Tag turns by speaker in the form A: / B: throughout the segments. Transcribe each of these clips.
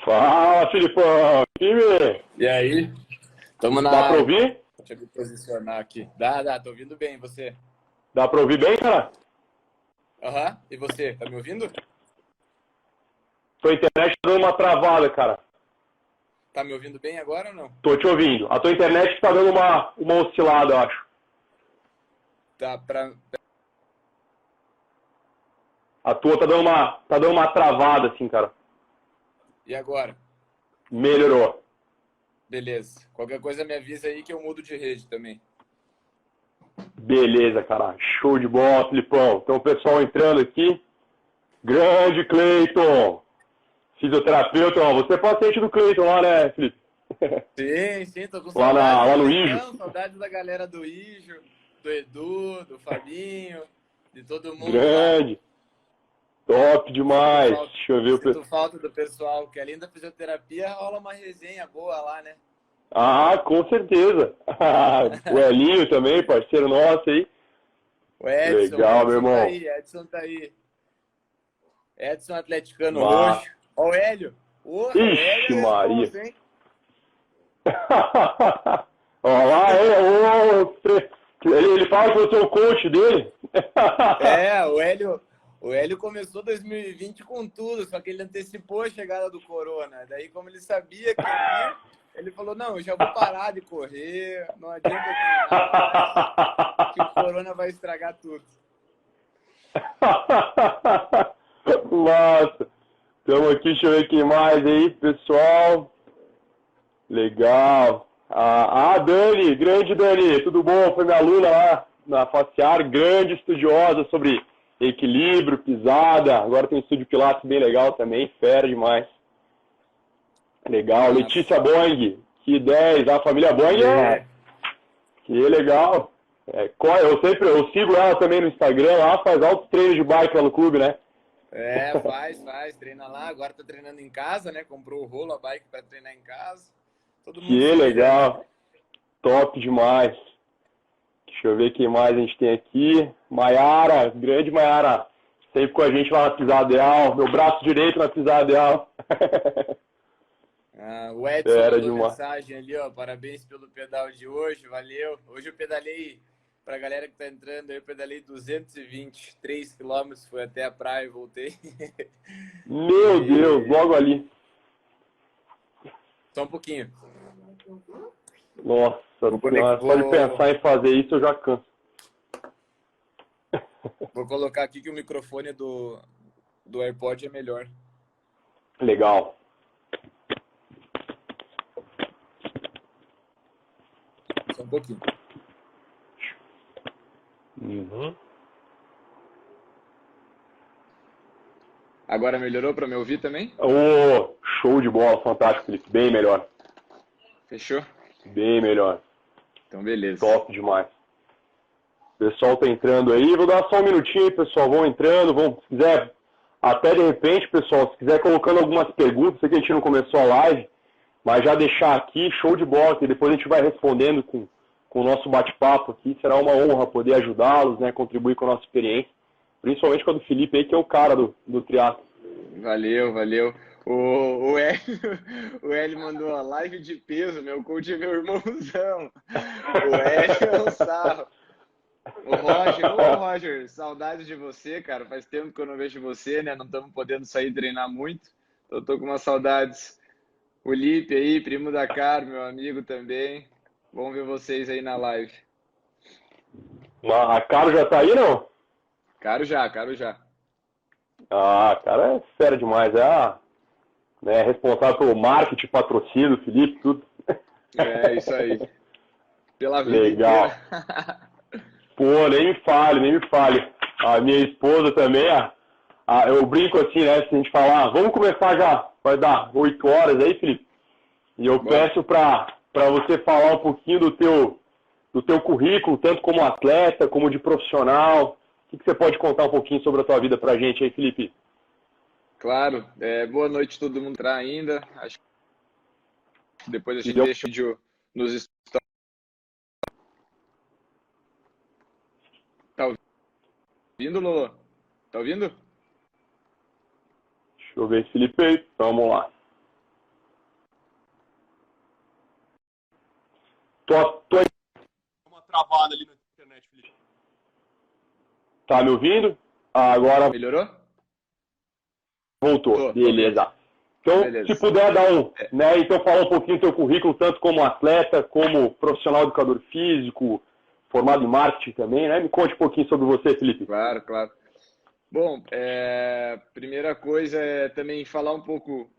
A: Fala, Filipão! Time!
B: E aí? Tamo na
A: Dá pra
B: área.
A: ouvir?
B: Deixa eu me posicionar aqui. Dá, tô ouvindo bem. E você?
A: Dá pra ouvir bem, cara?
B: Aham. E você? Tá me ouvindo?
A: Tua internet tá dando uma travada, cara.
B: Tá me ouvindo bem agora ou não?
A: Tô te ouvindo. A tua internet tá dando uma oscilada, eu acho.
B: Tá pra.
A: A tua tá dando uma travada, assim, cara.
B: E agora?
A: Melhorou.
B: Beleza. Qualquer coisa me avisa aí que eu mudo de rede também.
A: Beleza, cara. Show de bola, Filipão. Então, o pessoal entrando aqui. Grande Cleiton! Fisioterapeuta, ó. Você é paciente do Cleiton lá, né, Felipe?
B: Sim, tô com
A: Lá,
B: saudades
A: lá
B: do
A: no Ijo.
B: Cleitão, saudades da galera do Ijo, do Edu, do Fabinho, de todo mundo lá.
A: Grande. Top
B: Sinto
A: demais.
B: falta,
A: Deixa eu ver o
B: sinto falta do pessoal, que além da fisioterapia rola uma resenha boa lá, né?
A: Ah, com certeza. O Elinho também, parceiro nosso aí.
B: O
A: Legal, meu
B: Edson tá
A: irmão.
B: aí, Edson tá aí. Edson atleticano
A: Mas...
B: roxo. Ó o Hélio. Porra, o Hélio
A: Ixi,
B: é
A: Maria.
B: responsa, hein?
A: Ó lá, ele fala que eu sou o coach dele.
B: É, o Hélio começou 2020 com tudo, só que ele antecipou a chegada do Corona. Daí, como ele sabia que ia vir, ele falou, não, eu já vou parar de correr, não adianta eu treinar mais, que o Corona vai estragar tudo.
A: Nossa. Estamos aqui, deixa eu ver quem mais aí, pessoal. Legal. Dani, grande Dani, tudo bom? Foi minha aluna lá na Faciar, grande estudiosa sobre equilíbrio, pisada. Agora tem um estúdio Pilates bem legal também, fera demais. Legal.
B: Mas,
A: Letícia Boing, que 10. A família Boing
B: é,
A: que legal. Eu sigo ela também no Instagram, lá faz altos treinos de bike lá no clube, né?
B: faz, treina lá. Agora tá treinando em casa, né? Comprou o rolo, a bike para treinar em casa. Todo mundo
A: Que
B: se vira aí.
A: legal. Top demais. Deixa eu ver quem mais a gente tem aqui. Maiara, grande Maiara. Sempre com a gente lá na Pisada Ideal. Meu braço direito na Pisada Ideal.
B: O Edson
A: Era
B: mandou
A: demais.
B: mensagem ali, ó. Parabéns pelo pedal de hoje, valeu. Hoje eu pedalei, pra galera que tá entrando, eu pedalei 223 quilômetros, fui até a praia e voltei.
A: Meu Deus,
B: E...
A: logo ali.
B: Só um pouquinho.
A: Nossa
B: Vou,
A: senhora, só de
B: vou,
A: pensar em fazer isso eu já canso.
B: vou colocar aqui que o microfone do AirPod é melhor.
A: Legal.
B: Só um pouquinho.
A: Uhum.
B: Agora melhorou pra me ouvir também?
A: Oh, show de bola, fantástico, Felipe. Bem melhor.
B: Fechou?
A: Bem melhor.
B: Então, beleza.
A: Top demais. O pessoal tá entrando aí. Vou dar só um minutinho aí, pessoal. Vão entrando, se quiser, até de repente, pessoal, se quiser colocando algumas perguntas, sei que a gente não começou a live, mas já deixar aqui, show de bola, que depois a gente vai respondendo com o nosso bate-papo aqui. Será uma honra poder ajudá-los, né, contribuir com a nossa experiência, principalmente com a do Felipe aí, que é o cara do triatlo.
B: Valeu, valeu. O Hélio, o Hélio mandou a live de peso, meu coach é meu irmãozão. O Hélio é um sarro. Roger, saudades de você, cara. Faz tempo que eu não vejo você, né? Não estamos podendo sair treinar muito. Eu tô com umas saudades. O Lipe aí, primo da Caro, meu amigo também. Bom ver vocês aí na live.
A: A Caro já tá aí, não?
B: Caro já, caro já.
A: Ah, cara, é fera demais. Né, responsável pelo marketing, patrocínio, Felipe, tudo.
B: É, isso aí. Pela vida inteira.
A: Legal. Pô, nem me fale, nem me fale. A minha esposa também, eu brinco assim, né? Se a gente falar, vamos começar já, vai dar 8 horas aí, Felipe. E eu
B: Bora.
A: peço para você falar um pouquinho do teu currículo, tanto como atleta, como de profissional. O que você pode contar um pouquinho sobre a tua vida pra gente aí, Felipe?
B: Claro. Boa noite todo mundo entrar ainda. Acho que depois a
A: E
B: gente deixa o vídeo nos stories. Tá ouvindo, Lolo? Tá ouvindo?
A: Deixa eu ver, Felipe. Vamos lá. Tô uma travada ali na internet, Felipe. Tá me ouvindo? Agora
B: Melhorou?
A: voltou.
B: Tô ouvindo.
A: Beleza. Então,
B: Beleza.
A: se puder dar né, então falar um pouquinho do teu currículo, tanto como atleta, como profissional educador físico, formado em marketing também, né? Me conte um pouquinho sobre você, Felipe.
B: Claro, claro. Bom, primeira coisa é também falar um pouco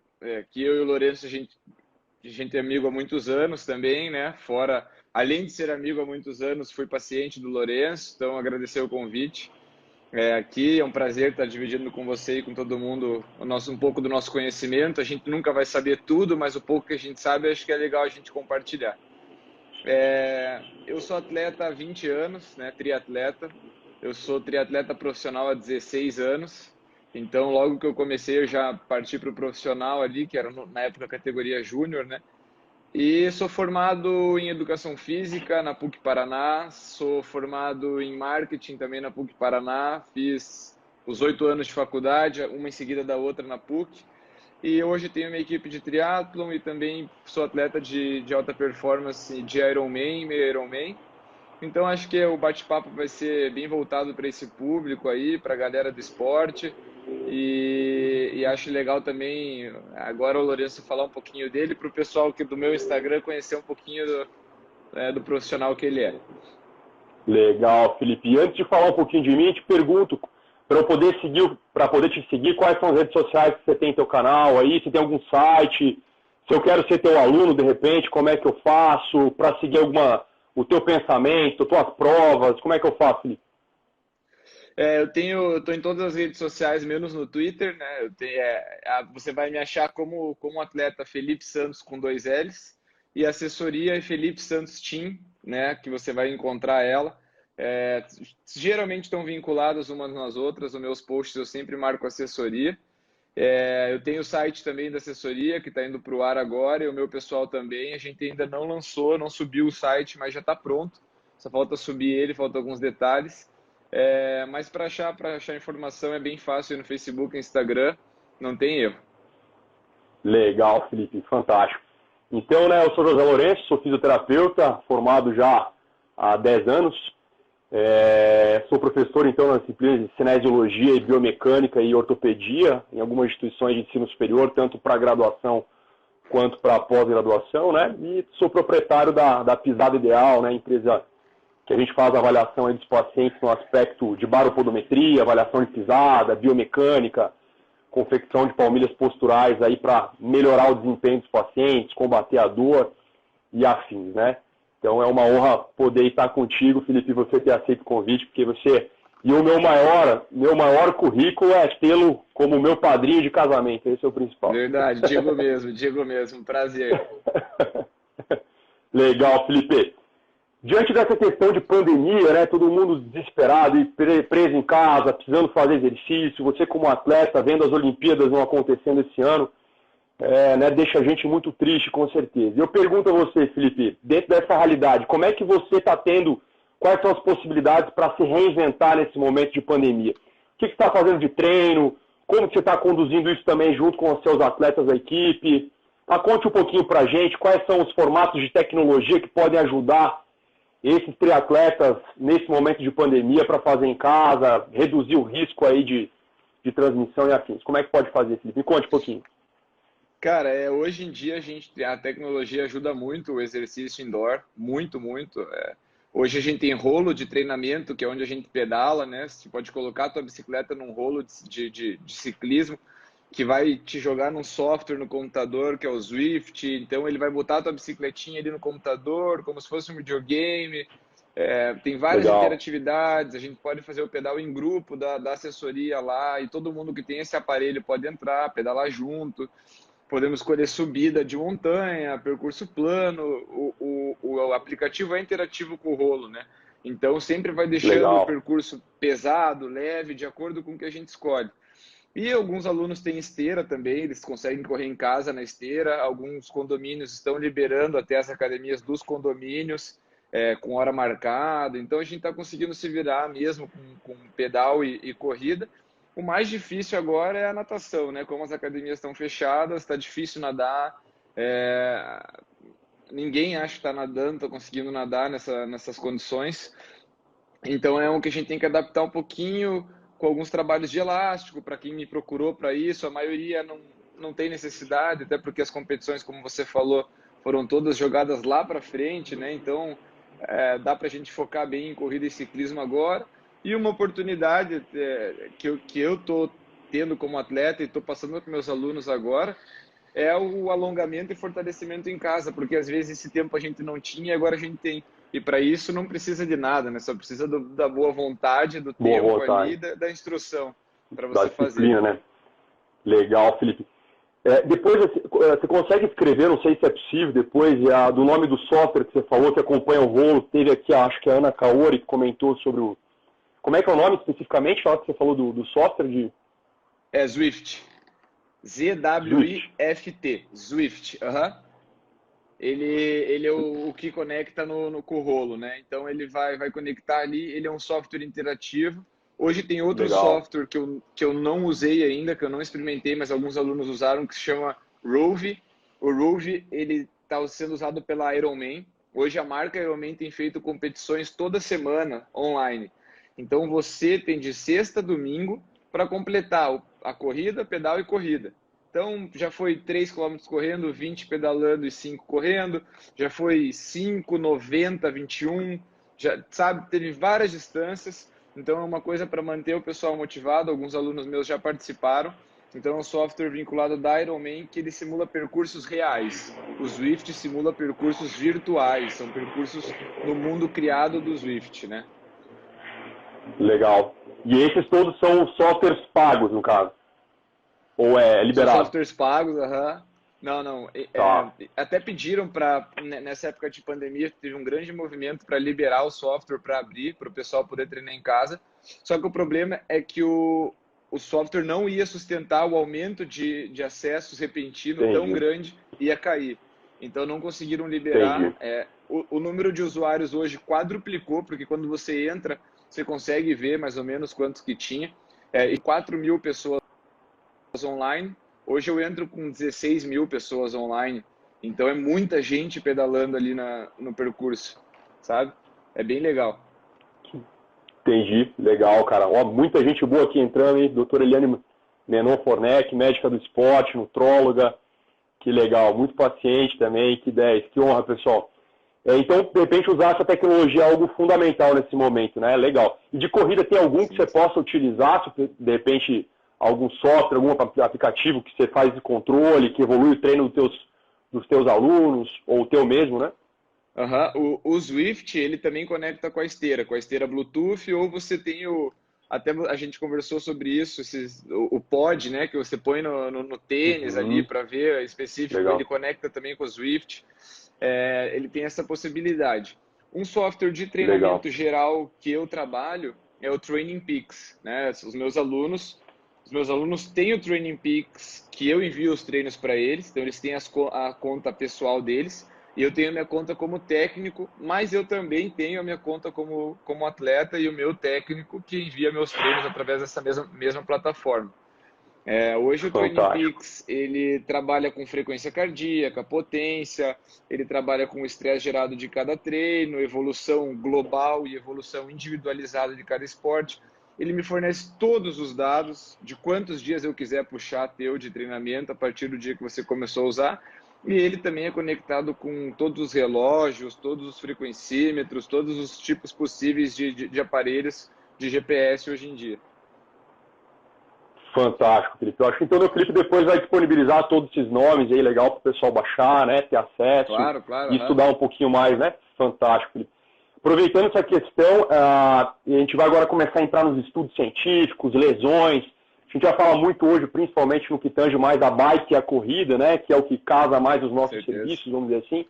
B: que eu e o Lourenço, a gente é amigo há muitos anos também, né? Fora, além de ser amigo há muitos anos, fui paciente do Lourenço, então agradecer o convite. Aqui é um prazer estar dividindo com você e com todo mundo um pouco do nosso conhecimento. A gente nunca vai saber tudo, mas o pouco que a gente sabe, acho que é legal a gente compartilhar. Eu sou atleta há 20 anos, né? Triatleta. Eu sou triatleta profissional há 16 anos. Então, logo que eu comecei, eu já parti para o profissional ali, que era na época a categoria júnior, né? E sou formado em Educação Física na PUC Paraná, sou formado em Marketing também na PUC Paraná, fiz os 8 anos de faculdade, uma em seguida da outra na PUC, e hoje tenho uma equipe de triatlon e também sou atleta de alta performance de Ironman, meio Ironman. Então acho que o bate-papo vai ser bem voltado para esse público aí, para a galera do esporte. E acho legal também, agora o Lourenço falar um pouquinho dele, para o pessoal que do meu Instagram conhecer um pouquinho do profissional que ele é.
A: Legal, Felipe. E antes de falar um pouquinho de mim, te pergunto, para eu poder seguir, para poder te seguir, quais são as redes sociais que você tem no teu canal aí, se tem algum site, se eu quero ser teu aluno de repente, como é que eu faço para seguir o teu pensamento, as tuas provas, como é que eu faço, Felipe?
B: Eu tô em todas as redes sociais, menos no Twitter, né? Você vai me achar como atleta Felipe Santos com 2 L's e assessoria é Felipe Santos Team, né? Que você vai encontrar ela. Geralmente estão vinculadas umas nas outras. Os meus posts eu sempre marco assessoria. Eu tenho o site também da assessoria que está indo para o ar agora e o meu pessoal também. A gente ainda não lançou, não subiu o site, mas já está pronto. Só falta subir ele, faltam alguns detalhes. Mas para achar informação é bem fácil no Facebook, Instagram, não tem erro.
A: Legal, Felipe, fantástico. Então, né, eu sou José Lourenço, sou fisioterapeuta, formado já há 10 anos. Sou professor, então, nas disciplinas de cinesiologia e biomecânica e ortopedia em algumas instituições de ensino superior, tanto para graduação quanto para pós-graduação, né? E sou proprietário da Pisada Ideal, né, empresa que a gente faz a avaliação aí dos pacientes no aspecto de baropodometria, avaliação de pisada, biomecânica, confecção de palmilhas posturais aí para melhorar o desempenho dos pacientes, combater a dor e afins, né? Então é uma honra poder estar contigo, Felipe, você ter aceito o convite, porque você... E o meu maior currículo é tê-lo como meu padrinho de casamento, esse é o principal.
B: Verdade, digo mesmo, prazer.
A: Legal, Felipe. Diante dessa questão de pandemia, né, todo mundo desesperado e preso em casa, precisando fazer exercício, você como atleta, vendo as Olimpíadas não acontecendo esse ano, né, deixa a gente muito triste, com certeza. E eu pergunto a você, Felipe, dentro dessa realidade, como é que você está tendo, quais são as possibilidades para se reinventar nesse momento de pandemia? O que você está fazendo de treino? Como você está conduzindo isso também junto com os seus atletas da equipe? Conte um pouquinho para a gente quais são os formatos de tecnologia que podem ajudar esses triatletas nesse momento de pandemia para fazer em casa, reduzir o risco aí de transmissão e afins. Como é que pode fazer, Felipe? Me conte um pouquinho.
B: Cara, hoje em dia a tecnologia ajuda muito o exercício indoor, muito, muito. Hoje a gente tem rolo de treinamento, que é onde a gente pedala, né? Você pode colocar a tua bicicleta num rolo de ciclismo, que vai te jogar num software no computador, que é o Zwift. Então ele vai botar a tua bicicletinha ali no computador, como se fosse um videogame. Tem várias
A: Legal.
B: interatividades, a gente pode fazer o pedal em grupo da assessoria lá, e todo mundo que tem esse aparelho pode entrar, pedalar junto. Podemos escolher subida de montanha, percurso plano, o aplicativo é interativo com o rolo, né? Então sempre vai deixando
A: Legal.
B: o percurso pesado, leve, de acordo com o que a gente escolhe. E alguns alunos têm esteira também, eles conseguem correr em casa na esteira. Alguns condomínios estão liberando até as academias dos condomínios, com hora marcada. Então a gente está conseguindo se virar mesmo com pedal e corrida. O mais difícil agora é a natação, né? Como as academias estão fechadas, está difícil nadar. ninguém acha que está nadando, está conseguindo nadar nessas condições. Então é um que a gente tem que adaptar um pouquinho com alguns trabalhos de elástico para quem me procurou para isso. A maioria não tem necessidade, até porque as competições, como você falou, foram todas jogadas lá para frente, né? Então dá para a gente focar bem em corrida e ciclismo agora. E uma oportunidade que eu estou tendo como atleta e estou passando para meus alunos agora é o alongamento e fortalecimento em casa, porque às vezes esse tempo a gente não tinha e agora a gente tem. E para isso não precisa de nada, né? Só precisa da boa vontade, do tempo ali, da instrução para você fazer.
A: Né? Legal, Felipe. Depois você consegue escrever, não sei se é possível, depois do nome do software que você falou, que acompanha o rolo. Teve aqui, acho que a Ana Kaori, que comentou sobre o... Como é que é o nome especificamente? Que você falou do software de...
B: É Zwift. Z-W-I-F-T. Zwift. Ele é o que conecta com o rolo, né? Então ele vai conectar ali, ele é um software interativo. Hoje tem outro software que eu não usei ainda, que eu não experimentei, mas alguns alunos usaram, que se chama Rove. O Rove, ele está sendo usado pela Ironman. Hoje a marca Ironman tem feito competições toda semana online. Então você tem de sexta a domingo para completar a corrida, pedal e corrida. Então, já foi 3 km correndo, 20 pedalando e 5 correndo. Já foi 5, 90, 21. Já, sabe, teve várias distâncias. Então, é uma coisa para manter o pessoal motivado. Alguns alunos meus já participaram. Então, é um software vinculado da Ironman que ele simula percursos reais. O Zwift simula percursos virtuais. São percursos no mundo criado do Zwift, né?
A: Legal. E esses todos são softwares pagos, no caso? Ou é liberado?
B: São softwares pagos, Não.
A: Tá.
B: Até pediram nessa época de pandemia, teve um grande movimento para liberar o software para abrir, para o pessoal poder treinar em casa. Só que o problema é que o software não ia sustentar o aumento de acessos repentino tão grande, ia cair. Então não conseguiram liberar. O número de usuários hoje quadruplicou, porque quando você entra, você consegue ver mais ou menos quantos que tinha. E 4 mil pessoas online. Hoje eu entro com 16 mil pessoas online. Então é muita gente pedalando ali no percurso, sabe? É bem legal.
A: Entendi. Legal, cara. Ó, muita gente boa aqui entrando, hein? Doutora Eliane Menon Fornec, médica do esporte, nutróloga. Que legal. Muito paciente também. Que 10. Que honra, pessoal. Então, de repente, usar essa tecnologia é algo fundamental nesse momento, né? Legal. E de corrida, tem algum que você possa utilizar, de repente, algum software, algum aplicativo que você faz de controle, que evolui o treino dos teus alunos, ou o teu mesmo, né?
B: O Zwift, ele também conecta com a esteira Bluetooth, ou você tem até a gente conversou sobre isso, o pod, né, que você põe no tênis ali para ver específico. Legal. Ele conecta também com o Zwift. Ele tem essa possibilidade. Um software de treinamento geral que eu trabalho é o Training Peaks, né? Os meus alunos têm o Training Peaks, que eu envio os treinos para eles, então eles têm a conta pessoal deles, e eu tenho a minha conta como técnico, mas eu também tenho a minha conta como atleta e o meu técnico que envia meus treinos através dessa mesma plataforma. Hoje o Training Peaks, ele trabalha com frequência cardíaca, potência, ele trabalha com o estresse gerado de cada treino, evolução global e evolução individualizada de cada esporte. Ele me fornece todos os dados de quantos dias eu quiser puxar teu de treinamento a partir do dia que você começou a usar. E ele também é conectado com todos os relógios, todos os frequencímetros, todos os tipos possíveis de aparelhos de GPS hoje em dia.
A: Fantástico, Felipe. Eu acho que então o Felipe depois vai disponibilizar todos esses nomes aí, legal para o pessoal baixar, né, ter acesso e estudar um pouquinho mais, né? Fantástico, Felipe. Aproveitando essa questão, a gente vai agora começar a entrar nos estudos científicos, lesões. A gente vai falar muito hoje, principalmente no que tange mais a bike e a corrida, né, que é o que casa mais os nossos serviços, vamos dizer assim.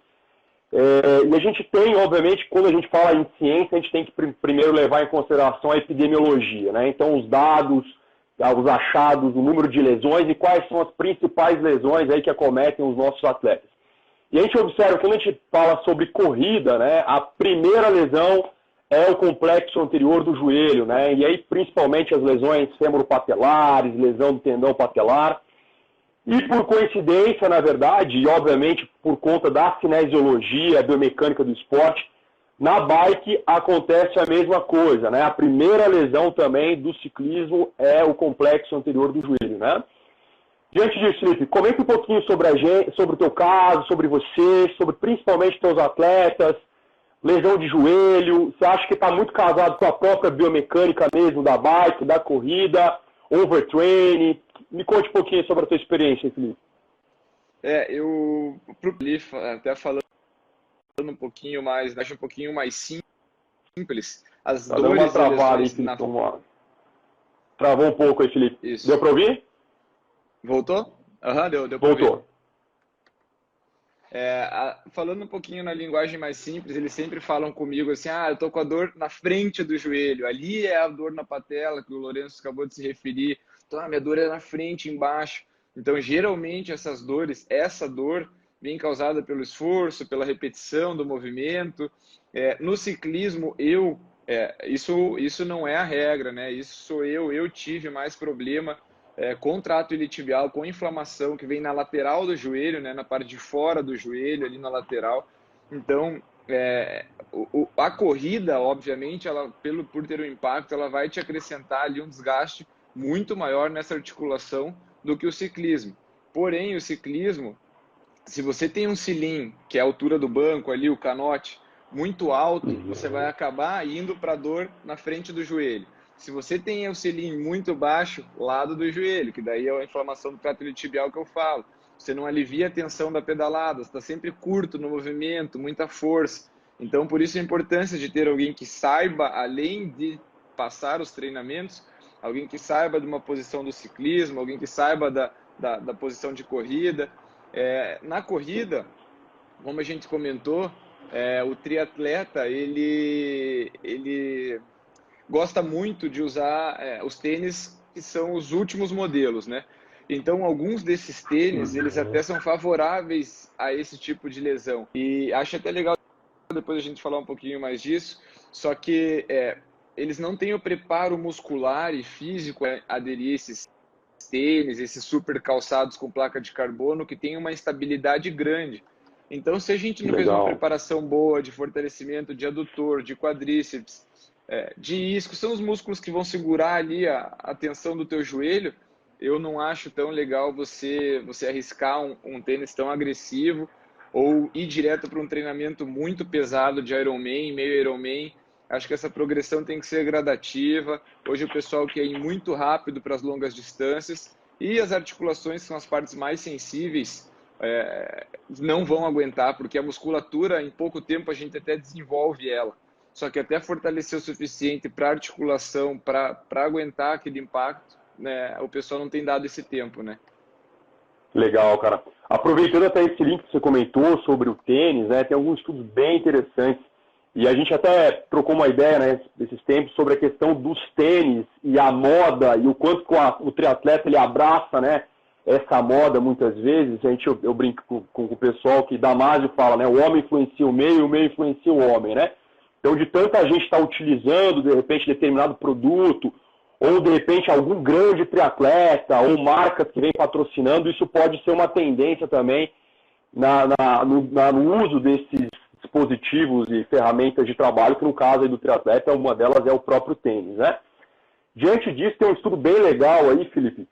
A: E a gente tem, obviamente, quando a gente fala em ciência, a gente tem que primeiro levar em consideração a epidemiologia, né? Então, os dados, os achados, o número de lesões e quais são as principais lesões aí que acometem os nossos atletas. E a gente observa, quando a gente fala sobre corrida, né, a primeira lesão é o complexo anterior do joelho, né? E aí, principalmente, as lesões femoropatelares, lesão do tendão patelar. E por coincidência, na verdade, e obviamente por conta da cinesiologia, biomecânica do esporte, na bike acontece a mesma coisa, né? A primeira lesão também do ciclismo é o complexo anterior do joelho, né? Diante disso, Felipe, comenta um pouquinho sobre a gente, sobre o teu caso, sobre você, sobre principalmente teus atletas, lesão de joelho. Você acha que está muito casado com a própria biomecânica mesmo da bike, da corrida, overtraining? Me conte um pouquinho sobre a tua experiência, Felipe.
C: Eu até falando um pouquinho mais, acho um pouquinho mais simples. As
A: dando uma travada aí, Felipe. Travou um pouco aí, Felipe.
C: Isso.
A: Deu para ouvir?
C: Voltou? Deu para
A: Voltou.
C: ouvir. Falando um pouquinho na linguagem mais simples, eles sempre falam comigo assim, eu tô com a dor na frente do joelho, ali é a dor na patela, que o Lourenço acabou de se referir, então minha dor é na frente, embaixo. Então, geralmente, essa dor vem causada pelo esforço, pela repetição do movimento. No ciclismo, isso não é a regra, né? Isso sou eu tive mais problema com trato iliotibial, com inflamação que vem na lateral do joelho, né? Na parte de fora do joelho, ali na lateral. Então, a corrida, obviamente, por ter um impacto, ela vai te acrescentar ali um desgaste muito maior nessa articulação do que o ciclismo. Porém, o ciclismo, se você tem um cilim, que é a altura do banco ali, o canote, muito alto, você vai acabar indo para a dor na frente do joelho. Se você tem o cilim muito baixo, lado do joelho, que daí é a inflamação do trato iliotibial que eu falo. Você não alivia a tensão da pedalada, você está sempre curto no movimento, muita força. Então, por isso a importância de ter alguém que saiba, além de passar os treinamentos, alguém que saiba de uma posição do ciclismo, alguém que saiba da posição de corrida. Na corrida, como a gente comentou, o triatleta, ele gosta muito de usar os tênis que são os últimos modelos, né? Então, alguns desses tênis, eles até são favoráveis a esse tipo de lesão. E acho até legal depois a gente falar um pouquinho mais disso, só que eles não têm o preparo muscular e físico a aderir a esses tênis, esses super calçados com placa de carbono, que tem uma estabilidade grande. Então, se a gente não fez uma preparação boa de fortalecimento de adutor, de quadríceps, de isco, são os músculos que vão segurar ali a tensão do teu joelho, eu não acho tão legal você arriscar um tênis tão agressivo ou ir direto para um treinamento muito pesado de Ironman, meio Ironman. Acho que essa progressão tem que ser gradativa. Hoje o pessoal quer ir muito rápido para as longas distâncias e as articulações, que são as partes mais sensíveis, não vão aguentar, porque a musculatura, em pouco tempo, a gente até desenvolve ela. Só que até fortalecer o suficiente para a articulação, para aguentar aquele impacto, né, o pessoal não tem dado esse tempo, né?
A: Legal, cara. Aproveitando até esse link que você comentou sobre o tênis, né, tem alguns estudos bem interessantes. E a gente até trocou uma ideia, né, nesses tempos sobre a questão dos tênis e a moda e o quanto o triatleta ele abraça, né, essa moda muitas vezes. Eu brinco com o pessoal que Damásio fala, né, o homem influencia o meio e o meio influencia o homem, né? Então, de tanta gente estar utilizando, de repente, determinado produto, ou de repente algum grande triatleta, ou marcas que vem patrocinando, isso pode ser uma tendência também no uso desses dispositivos e ferramentas de trabalho, que no caso aí do triatleta, uma delas é o próprio tênis, né? Diante disso, tem um estudo bem legal aí, Felipe,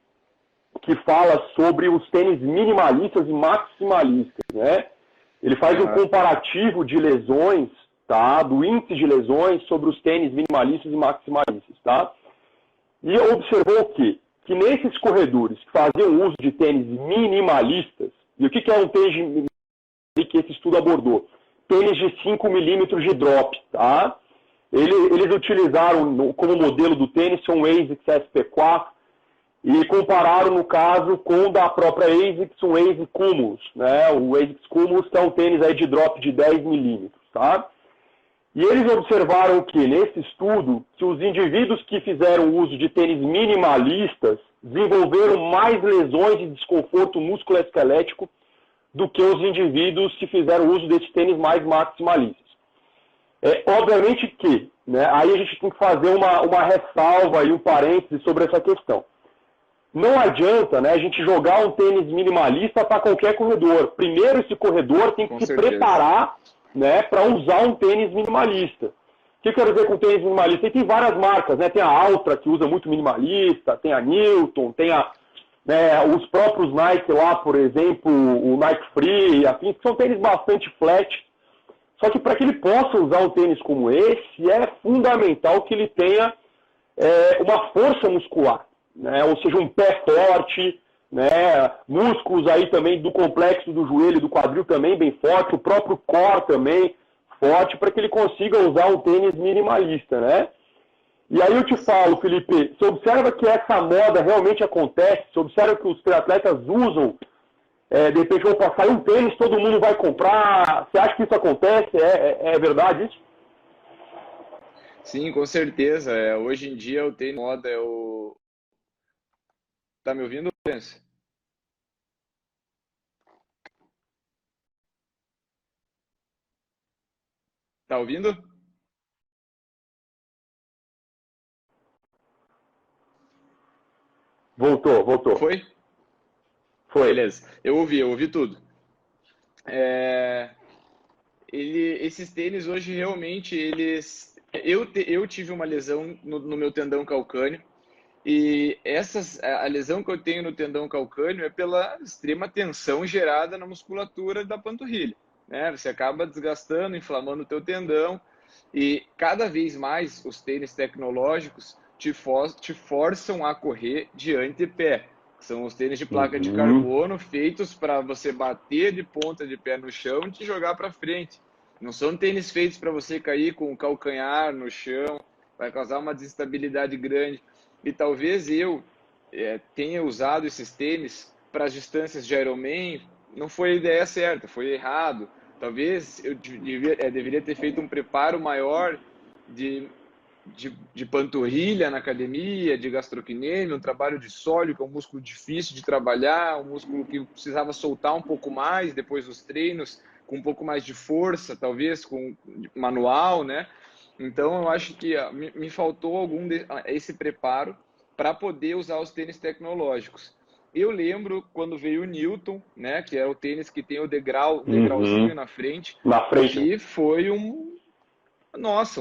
A: que fala sobre os tênis minimalistas e maximalistas, né? Ele faz um comparativo de lesões, tá? Do índice de lesões sobre os tênis minimalistas e maximalistas, tá? E observou o quê? Que nesses corredores que faziam uso de tênis minimalistas, e o que é um tênis que esse estudo abordou? Tênis de 5 milímetros de drop, tá? Eles utilizaram como modelo do tênis um ASICS SP4 e compararam, no caso, com o da própria ASICS, um ASICS Cumulus, né? O ASICS Cumulus é um tênis aí de drop de 10 milímetros, tá? E eles observaram que, nesse estudo, que os indivíduos que fizeram uso de tênis minimalistas desenvolveram mais lesões de desconforto musculoesquelético do que os indivíduos que fizeram uso desses tênis mais maximalistas. Obviamente que, né, aí a gente tem que fazer uma ressalva e um parêntese sobre essa questão. não adianta, né, a gente jogar um tênis minimalista para qualquer corredor. Primeiro, esse corredor tem que se preparar, né, para usar um tênis minimalista. O que eu quero dizer com tênis minimalista? E tem várias marcas, né? Tem a Altra, que usa muito minimalista, tem a Newton, tem os próprios Nike lá, por exemplo, o Nike Free, afins, que são tênis bastante flat. Só que para que ele possa usar um tênis como esse, é fundamental que ele tenha uma força muscular, né? Ou seja, um pé forte, né? Músculos aí também do complexo do joelho, do quadril também bem forte, o próprio core também forte, para que ele consiga usar um tênis minimalista, né? E aí eu te falo, Felipe, você observa que essa moda realmente acontece, você observa que os triatletas usam, de repente vão passar um tênis, todo mundo vai comprar, você acha que isso acontece? É verdade isso?
C: Sim, com certeza. Hoje em dia o tênis moda é o... Tá me ouvindo, Lourenço? Tá ouvindo?
A: Voltou.
C: Foi?
A: Foi.
C: Beleza. Eu ouvi tudo. Esses tênis hoje realmente eles... Eu tive uma lesão no meu tendão calcâneo e a lesão que eu tenho no tendão calcâneo é pela extrema tensão gerada na musculatura da panturrilha, né? Você acaba desgastando, inflamando o teu tendão e cada vez mais os tênis tecnológicos te forçam a correr de antepé. São os tênis de placa de carbono feitos para você bater de ponta de pé no chão e te jogar para frente. Não são tênis feitos para você cair com o calcanhar no chão, vai causar uma desestabilidade grande. E talvez eu tenha usado esses tênis para as distâncias de Ironman, não foi a ideia certa, foi errado. Talvez eu deveria ter feito um preparo maior de panturrilha na academia, de gastrocnêmio, um trabalho de sólio, que é um músculo difícil de trabalhar, um músculo que precisava soltar um pouco mais depois dos treinos, com um pouco mais de força, talvez com manual, né? Então eu acho que me faltou esse preparo para poder usar os tênis tecnológicos. Eu lembro quando veio o Newton, né, que é o tênis que tem o degrauzinho na frente, que foi um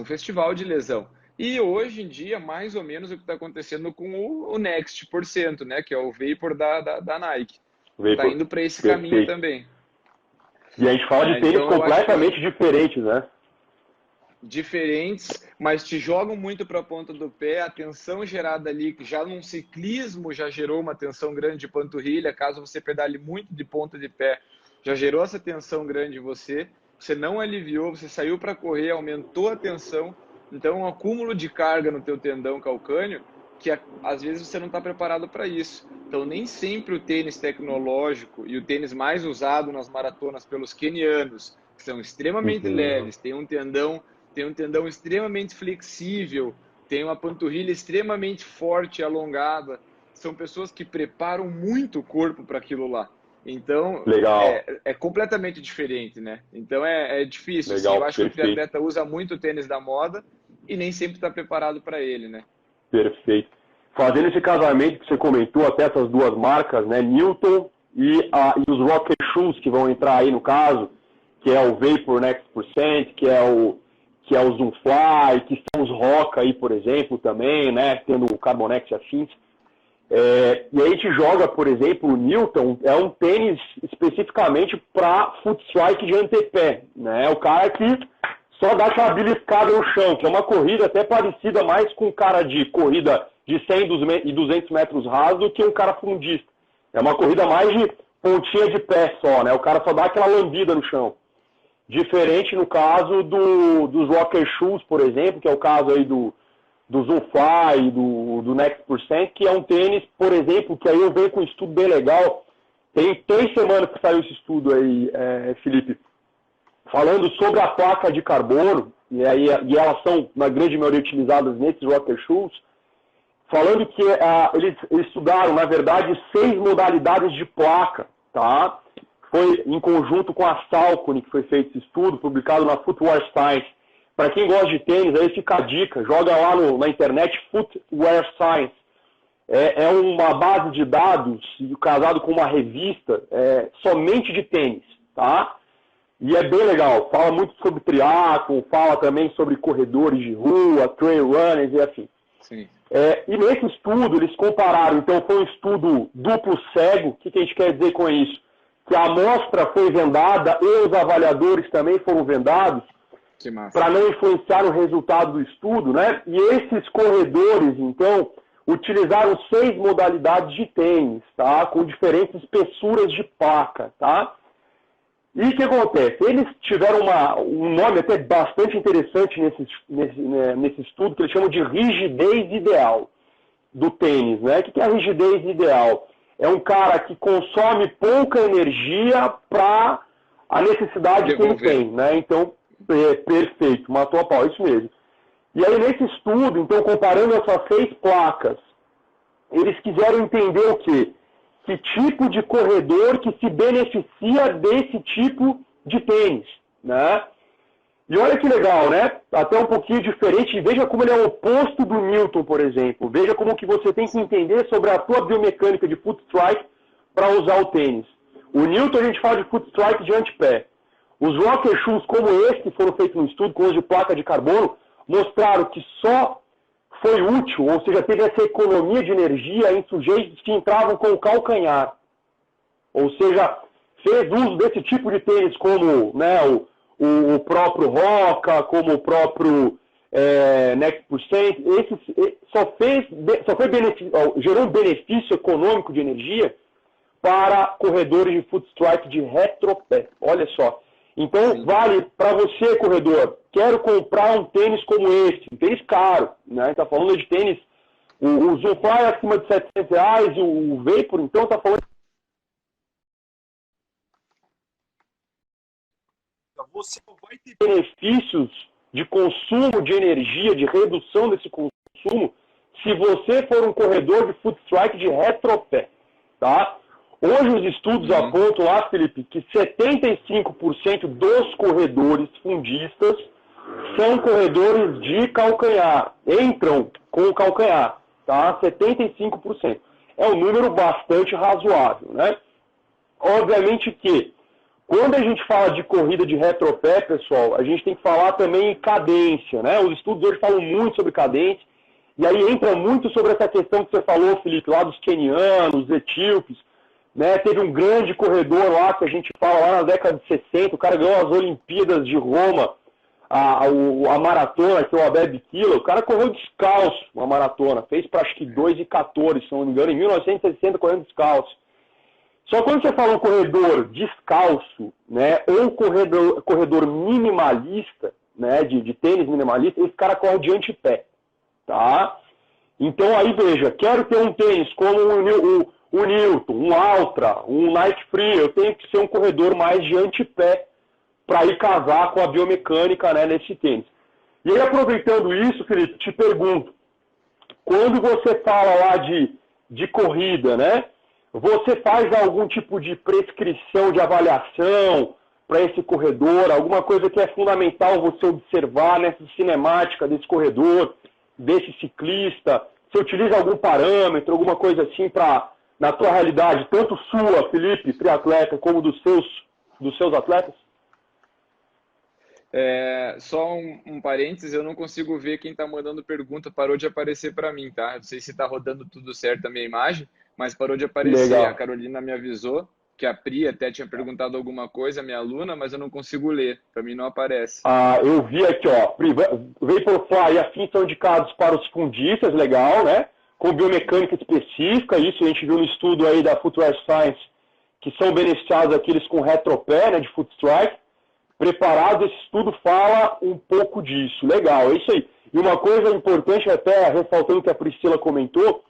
C: festival de lesão. E hoje em dia, mais ou menos o que está acontecendo com o Next%, né, que é o Vapor da Nike. Está indo para esse caminho também.
A: E a gente fala de tênis completamente diferentes, né?
C: Diferentes, mas te jogam muito para a ponta do pé, a tensão gerada ali, que já num ciclismo já gerou uma tensão grande de panturrilha, caso você pedale muito de ponta de pé, já gerou essa tensão grande em você, você não aliviou, você saiu para correr, aumentou a tensão, então um acúmulo de carga no teu tendão calcâneo, que às vezes você não está preparado para isso. Então nem sempre o tênis tecnológico e o tênis mais usado nas maratonas pelos quenianos, que são extremamente leves, tem um tendão extremamente flexível, tem uma panturrilha extremamente forte e alongada. São pessoas que preparam muito o corpo para aquilo lá. Então, é completamente diferente, né? Então, é difícil. Assim, eu acho que o triatleta usa muito o tênis da moda e nem sempre está preparado para ele, né?
A: Perfeito. Fazendo esse casamento que você comentou, até essas duas marcas, né? Newton e os Rocket Shoes que vão entrar aí no caso, que é o Vapor Next%, que é o Zoomfly, que são os Roca aí, por exemplo, também, né? Tendo o Carbonex e afins. E aí a gente joga, por exemplo, o Newton, é um tênis especificamente para foot strike de antepé, né? O cara que só dá aquela beliscada no chão, que é uma corrida até parecida mais com um cara de corrida de 100 e 200 metros raso do que um cara fundista. É uma corrida mais de pontinha de pé só, né? O cara só dá aquela lambida no chão. Diferente no caso dos Rocker Shoes, por exemplo, que é o caso aí do Zoomfly, do Next%, que é um tênis, por exemplo, que aí eu venho com um estudo bem legal. Tem 3 semanas que saiu esse estudo aí, Felipe, falando sobre a placa de carbono, e elas são, na grande maioria, utilizadas nesses Rocker Shoes, falando que eles estudaram, na verdade, 6 modalidades de placa, tá? Foi em conjunto com a Salcone que foi feito esse estudo, publicado na Footwear Science. Para quem gosta de tênis, aí fica a dica, joga lá na internet Footwear Science. é uma base de dados casado com uma revista somente de tênis, tá? E é bem legal, fala muito sobre triatlo, fala também sobre corredores de rua, trail runners e assim.
C: Sim.
A: E nesse estudo eles compararam, então foi um estudo duplo cego. O que a gente quer dizer com isso? Que a amostra foi vendada e os avaliadores também foram vendados para não influenciar o resultado do estudo, né? E esses corredores, então, utilizaram 6 modalidades de tênis, tá? Com diferentes espessuras de placa, tá? E o que acontece? Eles tiveram um nome até bastante interessante nesse estudo, que eles chamam de rigidez ideal do tênis, né? O que é a rigidez ideal? É um cara que consome pouca energia para a necessidade que ele tem, né? Então, perfeito, matou a pau, isso mesmo. E aí, nesse estudo, então, comparando essas 6 placas, eles quiseram entender o quê? Que tipo de corredor que se beneficia desse tipo de tênis, né? E olha que legal, né? Até um pouquinho diferente. Veja como ele é o oposto do Newton, por exemplo. Veja como que você tem que entender sobre a sua biomecânica de foot strike para usar o tênis. O Newton a gente fala de foot strike de antepé. Os rocker shoes como esse, que foram feitos no estudo com uso de placa de carbono, mostraram que só foi útil, ou seja, teve essa economia de energia em sujeitos que entravam com o calcanhar. Ou seja, fez uso desse tipo de tênis como, né, o próprio Roca, como o próprio Next Percent. Gerou um benefício econômico de energia para corredores de foot strike de retropé. Olha só. Então, vale para você, corredor, quero comprar um tênis como esse, um tênis caro, né? Está falando de tênis, o Zoomfly acima de R$700, o Vapor, então, está falando... Você não vai ter benefícios de consumo de energia, de redução desse consumo, se você for um corredor de foot strike de retropé, tá? Hoje os estudos apontam lá, Felipe, que 75% dos corredores fundistas são corredores de calcanhar, entram com o calcanhar, tá? 75%. É um número bastante razoável, né? Obviamente que, quando a gente fala de corrida de retropé, pessoal, a gente tem que falar também em cadência, né? Os estudos hoje falam muito sobre cadência, e aí entra muito sobre essa questão que você falou, Felipe, lá dos quenianos, etíopes, né? Teve um grande corredor lá, que a gente fala lá na década de 60, o cara ganhou as Olimpíadas de Roma, a maratona, que é o Abel Bikila, o cara correu descalço uma maratona, fez para acho que 2:14, se não me engano, em 1960, correndo descalço. Só quando você fala um corredor descalço, né, ou corredor minimalista, né, de tênis minimalista, esse cara corre de antepé, tá? Então aí veja, quero ter um tênis como o Newton, um Altra, um Nike Free, eu tenho que ser um corredor mais de antepé para ir casar com a biomecânica, né, nesse tênis. E aí, aproveitando isso, Felipe, te pergunto, quando você fala lá de corrida, né, você faz algum tipo de prescrição de avaliação para esse corredor, alguma coisa que é fundamental você observar nessa cinemática desse corredor, desse ciclista? Você utiliza algum parâmetro, alguma coisa assim na tua realidade, tanto sua, Felipe, triatleta, como dos seus atletas?
C: Só um parênteses, eu não consigo ver quem está mandando pergunta, parou de aparecer para mim, tá? Não sei se está rodando tudo certo a minha imagem, mas parou de aparecer.
A: Legal.
C: A Carolina me avisou que a Pri até tinha perguntado alguma coisa, minha aluna, mas eu não consigo ler, para mim não aparece.
A: Eu vi aqui, ó, Pri, Vaporfly e afins são indicados para os fundistas, legal, né? Com biomecânica específica, isso a gente viu no estudo aí da Footwear Science, que são beneficiados aqueles com retropé, né, de foot strike. Preparado, esse estudo fala um pouco disso. Legal, é isso aí. E uma coisa importante, até ressaltando o que a Priscila comentou,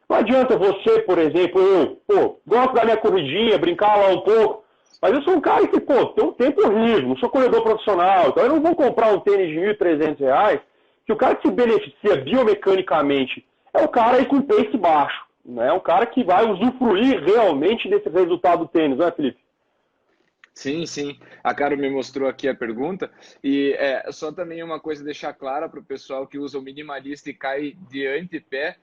A: não adianta você, por exemplo, gosto da minha corridinha, brincar lá um pouco, mas eu sou um cara que, tem um tempo horrível, não sou corredor profissional, então eu não vou comprar um tênis de R$1.300, que o cara que se beneficia biomecanicamente é o cara aí com pace baixo, né? É um cara que vai usufruir realmente desse resultado do tênis, não é, Felipe?
C: Sim, sim. A Caro me mostrou aqui a pergunta. E só também uma coisa deixar clara para o pessoal que usa o minimalista e cai de antepé.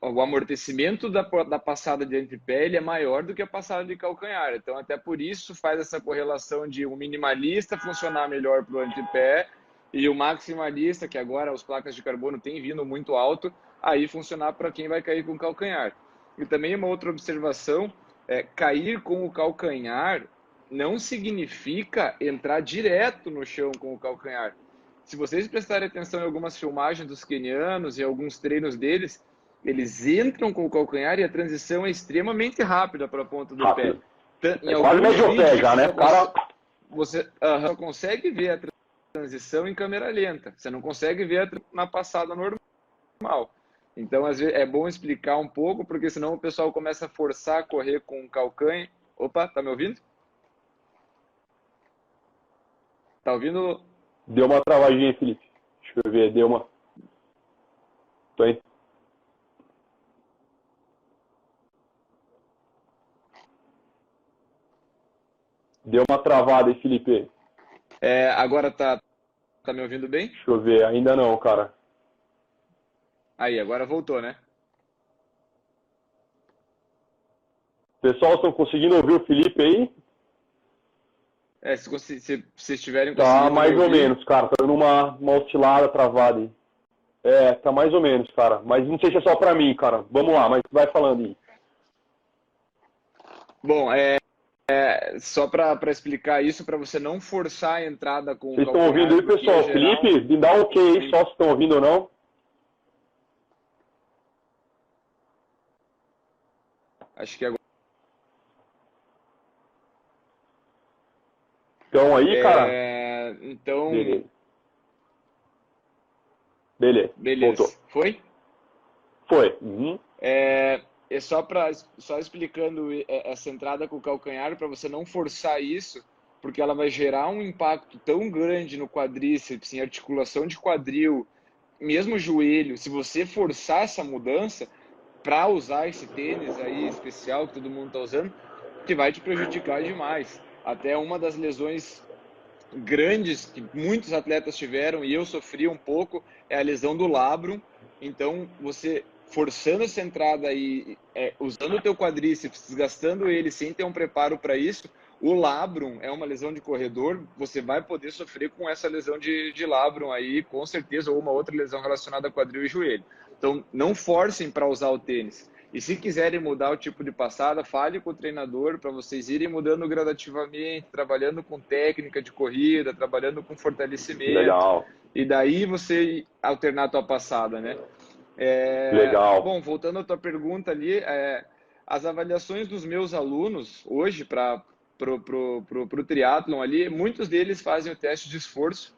C: o amortecimento da passada de antepé ele é maior do que a passada de calcanhar. Então, até por isso faz essa correlação de um minimalista funcionar melhor para o antepé e o maximalista, que agora as placas de carbono têm vindo muito alto, aí funcionar para quem vai cair com calcanhar. E também uma outra observação, cair com o calcanhar não significa entrar direto no chão com o calcanhar. Se vocês prestarem atenção em algumas filmagens dos quenianos e alguns treinos deles, eles entram com o calcanhar e a transição é extremamente rápida para a ponta do pé.
A: Em quase médio pé já, né?
C: Você só consegue ver a transição em câmera lenta. Você não consegue ver na passada normal. Então, às vezes, é bom explicar um pouco, porque senão o pessoal começa a forçar a correr com calcanha. Opa, tá me ouvindo? Tá ouvindo?
A: Deu uma travadinha, Felipe. Deixa eu ver, deu uma... Tô aí. Deu uma travada aí, Felipe.
C: Agora tá me ouvindo bem?
A: Deixa eu ver, ainda não, cara.
C: Aí, agora voltou, né?
A: Pessoal, estão conseguindo ouvir o Felipe aí?
C: Se vocês estiverem
A: conseguindo. Tá mais
C: ouvir...
A: ou menos, cara. Tá dando uma oscilada, travada aí. Tá mais ou menos, cara. Mas não sei se é só pra mim, cara. Vamos lá, mas vai falando aí.
C: Bom, só para explicar isso, para você não forçar a entrada com o
A: calcanhar. Vocês estão ouvindo aí, pessoal? Geral... Felipe, me dá um ok aí, só se estão ouvindo ou não.
C: Acho que agora...
A: Então aí, cara?
C: Então...
A: Beleza.
C: Voltou. Foi?
A: Foi. Uhum.
C: Só explicando essa entrada com o calcanhar, para você não forçar isso, porque ela vai gerar um impacto tão grande no quadríceps, em articulação de quadril, mesmo joelho. Se você forçar essa mudança para usar esse tênis aí especial que todo mundo está usando, que vai te prejudicar demais. Até uma das lesões grandes que muitos atletas tiveram, e eu sofri um pouco, é a lesão do labrum. Então, você forçando essa entrada aí, usando o teu quadríceps, desgastando ele sem ter um preparo para isso, o labrum é uma lesão de corredor, você vai poder sofrer com essa lesão de labrum aí, com certeza, ou uma outra lesão relacionada a quadril e joelho. Então, não forcem para usar o tênis. E se quiserem mudar o tipo de passada, fale com o treinador para vocês irem mudando gradativamente, trabalhando com técnica de corrida, trabalhando com fortalecimento.
A: Legal.
C: E daí você alternar a tua passada, né?
A: Legal.
C: Bom, voltando à tua pergunta ali, as avaliações dos meus alunos hoje para pro triatlon ali, muitos deles fazem o teste de esforço,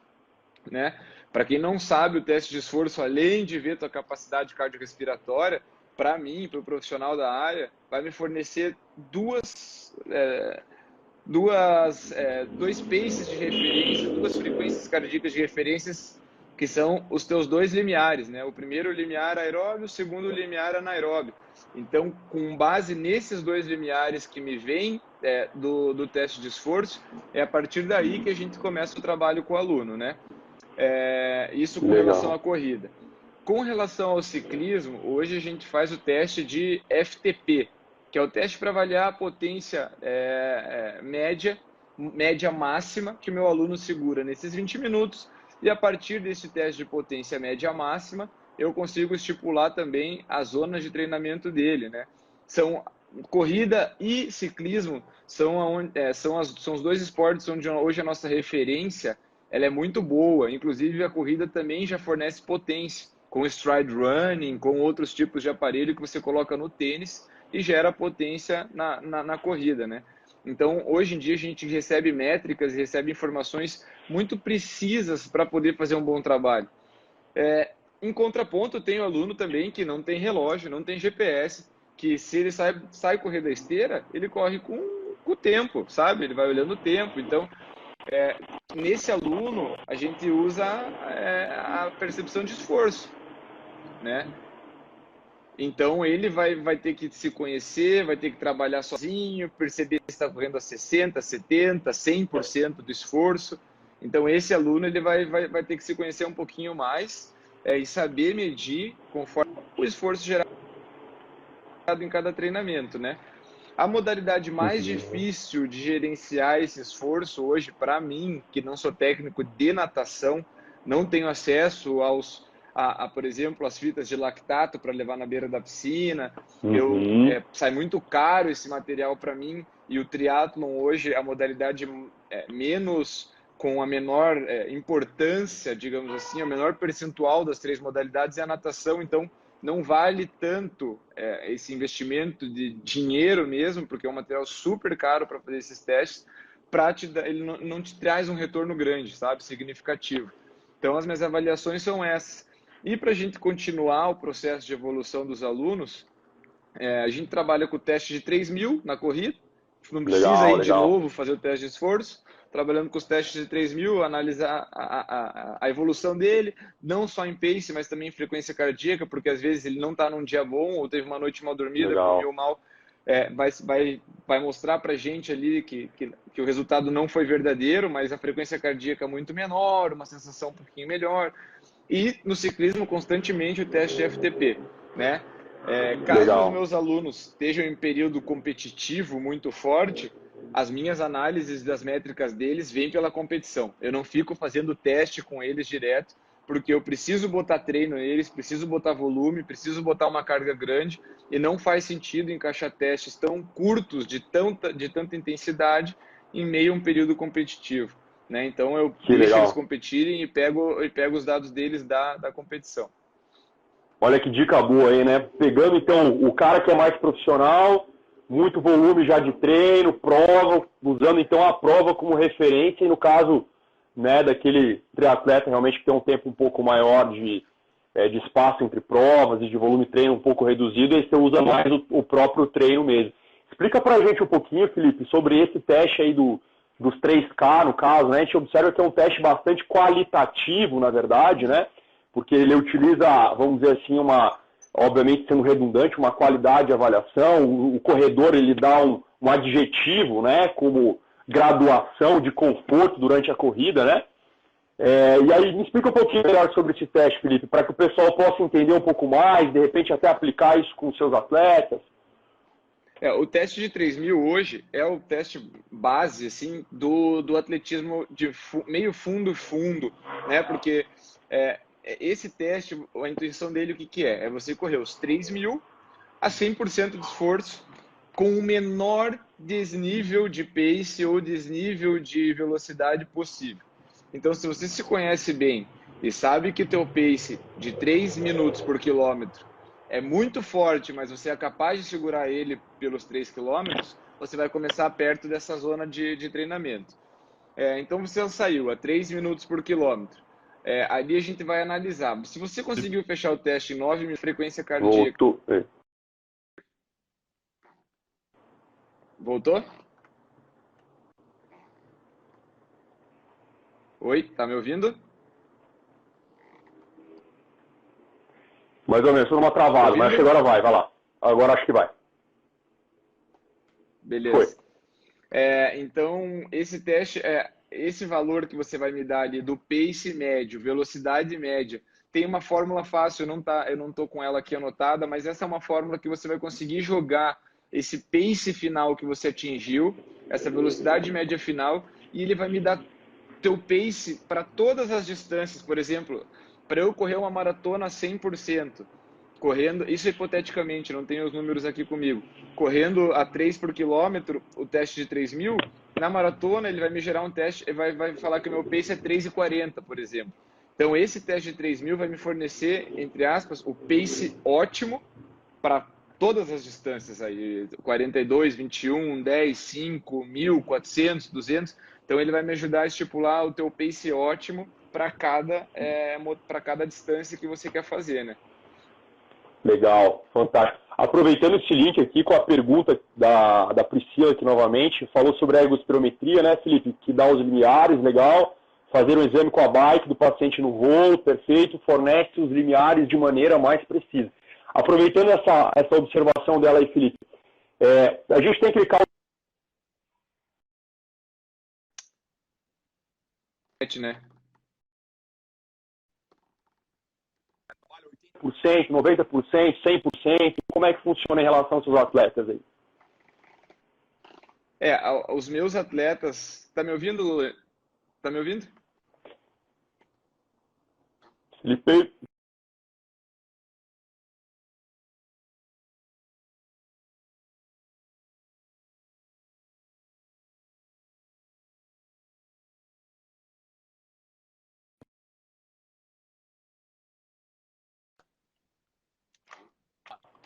C: né? Para quem não sabe, o teste de esforço, além de ver tua capacidade cardiorrespiratória, para mim, para o profissional da área, vai me fornecer dois paces de referência, duas frequências cardíacas de referências, que são os teus dois limiares, né? O primeiro limiar aeróbio, o segundo limiar anaeróbio. Então, com base nesses dois limiares que me vêm do teste de esforço, é a partir daí que a gente começa o trabalho com o aluno, né? Isso com relação à corrida. Com relação ao ciclismo, hoje a gente faz o teste de FTP, que é o teste para avaliar a potência média máxima que o meu aluno segura nesses 20 minutos. E a partir desse teste de potência média máxima, eu consigo estipular também as zonas de treinamento dele, né? Corrida e ciclismo são os dois esportes onde hoje a nossa referência ela é muito boa. Inclusive, a corrida também já fornece potência, com stride running, com outros tipos de aparelho que você coloca no tênis e gera potência na corrida, né? Então, hoje em dia, a gente recebe métricas e recebe informações muito precisas para poder fazer um bom trabalho. Em contraponto, tem o aluno também que não tem relógio, não tem GPS, que se ele sai correr da esteira, ele corre com o tempo, sabe? Ele vai olhando o tempo. Então, nesse aluno, a gente usa a percepção de esforço, né? Então, ele vai ter que se conhecer, vai ter que trabalhar sozinho, perceber se está correndo a 60%, 70%, 100% do esforço. Então, esse aluno ele vai ter que se conhecer um pouquinho mais e saber medir conforme o esforço geral em cada treinamento, né? A modalidade mais difícil de gerenciar esse esforço hoje, para mim, que não sou técnico de natação, não tenho acesso por exemplo, as fitas de lactato para levar na beira da piscina. Sai muito caro esse material para mim, e o triatlon hoje, a modalidade menos, com a menor importância, digamos assim, a menor percentual das 3 modalidades é a natação. Então não vale tanto esse investimento de dinheiro mesmo, porque é um material super caro para fazer esses testes, ele não te traz um retorno grande, sabe, significativo. Então as minhas avaliações são essas. E para a gente continuar o processo de evolução dos alunos, a gente trabalha com o teste de 3.000 na corrida, não precisa ir de novo fazer o teste de esforço, trabalhando com os testes de 3.000, analisar a evolução dele, não só em pace, mas também em frequência cardíaca, porque às vezes ele não está num dia bom, ou teve uma noite mal dormida, comeu mal, vai mostrar para a gente ali que o resultado não foi verdadeiro, mas a frequência cardíaca é muito menor, uma sensação um pouquinho melhor. E no ciclismo, constantemente, o teste de FTP, né? Caso os meus alunos estejam em período competitivo muito forte, as minhas análises das métricas deles vêm pela competição. Eu não fico fazendo teste com eles direto, porque eu preciso botar treino neles, preciso botar volume, preciso botar uma carga grande, e não faz sentido encaixar testes tão curtos, de tanta intensidade, em meio a um período competitivo, né? Então eu deixo eles competirem e pego os dados deles da competição.
A: Olha que dica boa aí, né? Pegando então o cara que é mais profissional, muito volume já de treino, prova, usando então a prova como referência, e no caso, né, daquele triatleta realmente que tem um tempo um pouco maior de espaço entre provas e de volume de treino um pouco reduzido, aí você usa mais o próprio treino mesmo. Explica pra gente um pouquinho, Felipe, sobre esse teste aí dos 3K, no caso, né? A gente observa que é um teste bastante qualitativo, na verdade, né? Porque ele utiliza, vamos dizer assim, obviamente sendo redundante, uma qualidade de avaliação. O corredor, ele dá um adjetivo, né? Como graduação de conforto durante a corrida, né? E aí, me explica um pouquinho melhor sobre esse teste, Felipe, para que o pessoal possa entender um pouco mais, de repente até aplicar isso com os seus atletas.
C: O teste de 3.000 hoje é o teste base, assim, do atletismo de meio fundo, né? Porque esse teste, a intuição dele, o que é? É você correr os 3.000 a 100% de esforço, com o menor desnível de pace ou desnível de velocidade possível. Então, se você se conhece bem e sabe que teu pace de 3 minutos por quilômetro é muito forte, mas você é capaz de segurar ele pelos 3 quilômetros, você vai começar perto dessa zona de treinamento. Então, você saiu a 3 minutos por quilômetro. Ali a gente vai analisar. Se você conseguiu fechar o teste em 9 minutos de frequência cardíaca... Voltou? Oi, tá me ouvindo?
A: Mais ou menos, tô numa travada, mas acho que agora vai lá. Agora acho que vai.
C: Beleza. Então, esse teste, esse valor que você vai me dar ali do pace médio, velocidade média, tem uma fórmula fácil, eu não tô com ela aqui anotada, mas essa é uma fórmula que você vai conseguir jogar esse pace final que você atingiu, essa velocidade média final, e ele vai me dar teu pace para todas as distâncias. Por exemplo, para eu correr uma maratona 100%, correndo, isso hipoteticamente, não tenho os números aqui comigo, correndo a 3 por quilômetro, o teste de 3.000, na maratona ele vai me gerar um teste, vai falar que o meu pace é 3,40, por exemplo. Então esse teste de 3.000 vai me fornecer, entre aspas, o pace ótimo para todas as distâncias aí, 42, 21, 10, 5, 1.000, 400, 200. Então ele vai me ajudar a estipular o teu pace ótimo para cada distância que você quer fazer, né?
A: Legal, fantástico. Aproveitando esse link aqui com a pergunta da Priscila aqui novamente, falou sobre a ergospirometria, né, Felipe? Que dá os limiares, legal. Fazer um exame com a bike do paciente no voo, perfeito, fornece os limiares de maneira mais precisa. Aproveitando essa observação dela aí, Felipe, a gente tem aquele cálculo,
C: né?
A: 80%, 90%, 100%? Como é que funciona em relação aos seus atletas aí?
C: Os meus atletas... Tá me ouvindo, Lula? Tá me ouvindo?
A: Felipe?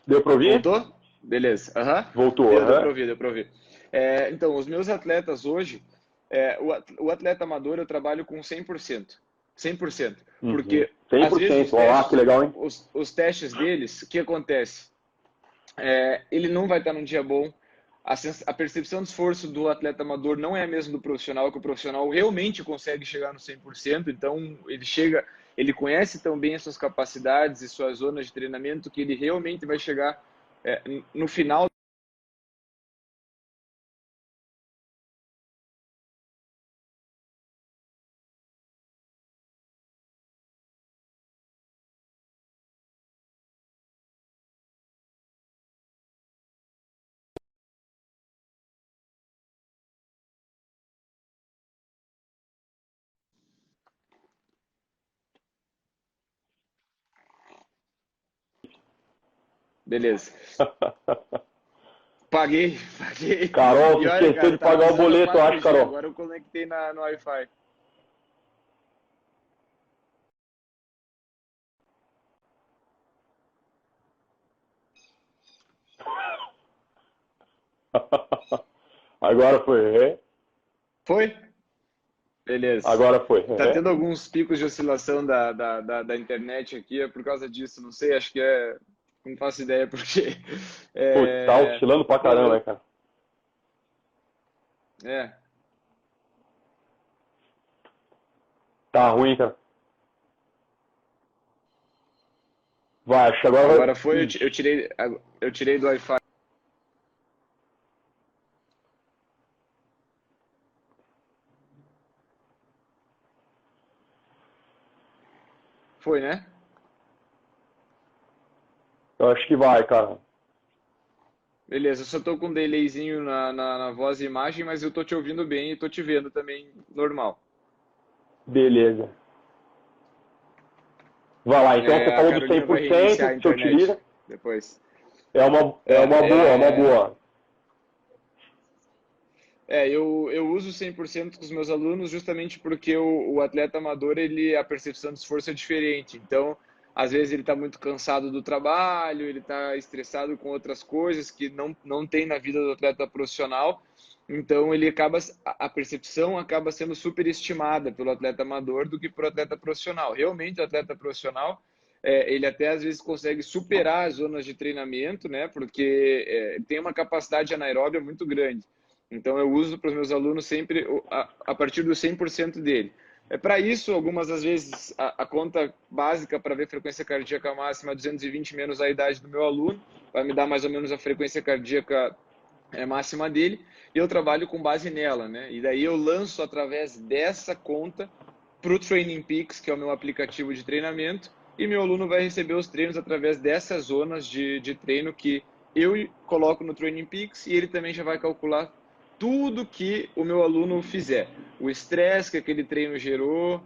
A: Deu para ouvir?
C: Voltou? Beleza.
A: Voltou.
C: Deu para ouvir. Então, os meus atletas hoje, o atleta amador eu trabalho com 100%. 100%. Porque,
A: 100%.
C: às vezes,
A: Que legal, hein?
C: os testes deles, o que acontece? Ele não vai estar num dia bom. A percepção de esforço do atleta amador não é a mesma do profissional, que o profissional realmente consegue chegar no 100%. Então, ele conhece tão bem as suas capacidades e suas zonas de treinamento que ele realmente vai chegar no final. Beleza. Paguei.
A: Carol, tu esqueceu de pagar o boleto, eu acho, Carol.
C: Agora eu conectei no Wi-Fi.
A: Agora foi.
C: Foi? Beleza.
A: Agora foi.
C: Tá tendo alguns picos de oscilação da internet aqui, é por causa disso, não sei, acho que não faço ideia porque...
A: Putz, tá oscilando pra caramba, né, cara? Tá ruim, cara. Vai, acho que
C: agora foi, eu tirei do Wi-Fi. Foi, né?
A: Eu acho que vai, cara.
C: Beleza, eu só tô com um delayzinho na voz e imagem, mas eu tô te ouvindo bem e tô te vendo também normal.
A: Beleza. Vai lá, então você falou do 100% que você utiliza.
C: Depois.
A: É uma boa.
C: Eu uso 100% com os meus alunos justamente porque o atleta amador, a percepção de esforço é diferente. Então, às vezes ele está muito cansado do trabalho, ele está estressado com outras coisas que não tem na vida do atleta profissional. Então, a percepção acaba sendo superestimada pelo atleta amador do que para o atleta profissional. Realmente, o atleta profissional, ele até às vezes consegue superar as zonas de treinamento, né? Porque tem uma capacidade anaeróbia muito grande. Então, eu uso para os meus alunos sempre a partir do 100% dele. Para isso, algumas das vezes, a conta básica para ver frequência cardíaca máxima é 220 menos a idade do meu aluno, vai me dar mais ou menos a frequência cardíaca máxima dele, e eu trabalho com base nela, né? E daí eu lanço através dessa conta para o Training Peaks, que é o meu aplicativo de treinamento, e meu aluno vai receber os treinos através dessas zonas de treino que eu coloco no Training Peaks, e ele também já vai calcular tudo que o meu aluno fizer. O estresse que aquele treino gerou,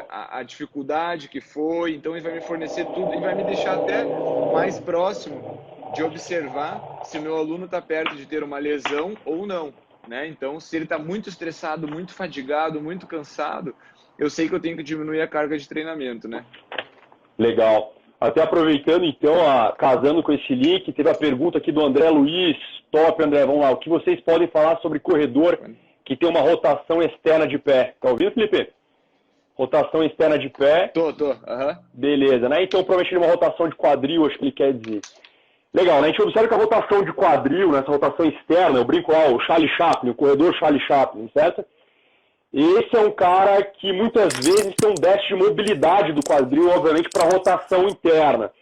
C: a dificuldade que foi. Então, ele vai me fornecer tudo e vai me deixar até mais próximo de observar se o meu aluno está perto de ter uma lesão ou não, né? Então, se ele está muito estressado, muito fadigado, muito cansado, eu sei que eu tenho que diminuir a carga de treinamento, né?
A: Legal. Até aproveitando, então, casando com esse link, teve a pergunta aqui do André Luiz. Top, André, vamos lá. O que vocês podem falar sobre corredor que tem uma rotação externa de pé? Tá ouvindo, Felipe? Rotação externa de pé.
C: Tô.
A: Beleza, né? Então, provavelmente uma rotação de quadril, acho que ele quer dizer. Legal, né? A gente observa que a rotação de quadril, né, essa rotação externa, eu brinco lá, o Charlie Chaplin, o corredor Charlie Chaplin, certo? Esse é um cara que muitas vezes tem um déficit de mobilidade do quadril, obviamente, para rotação interna.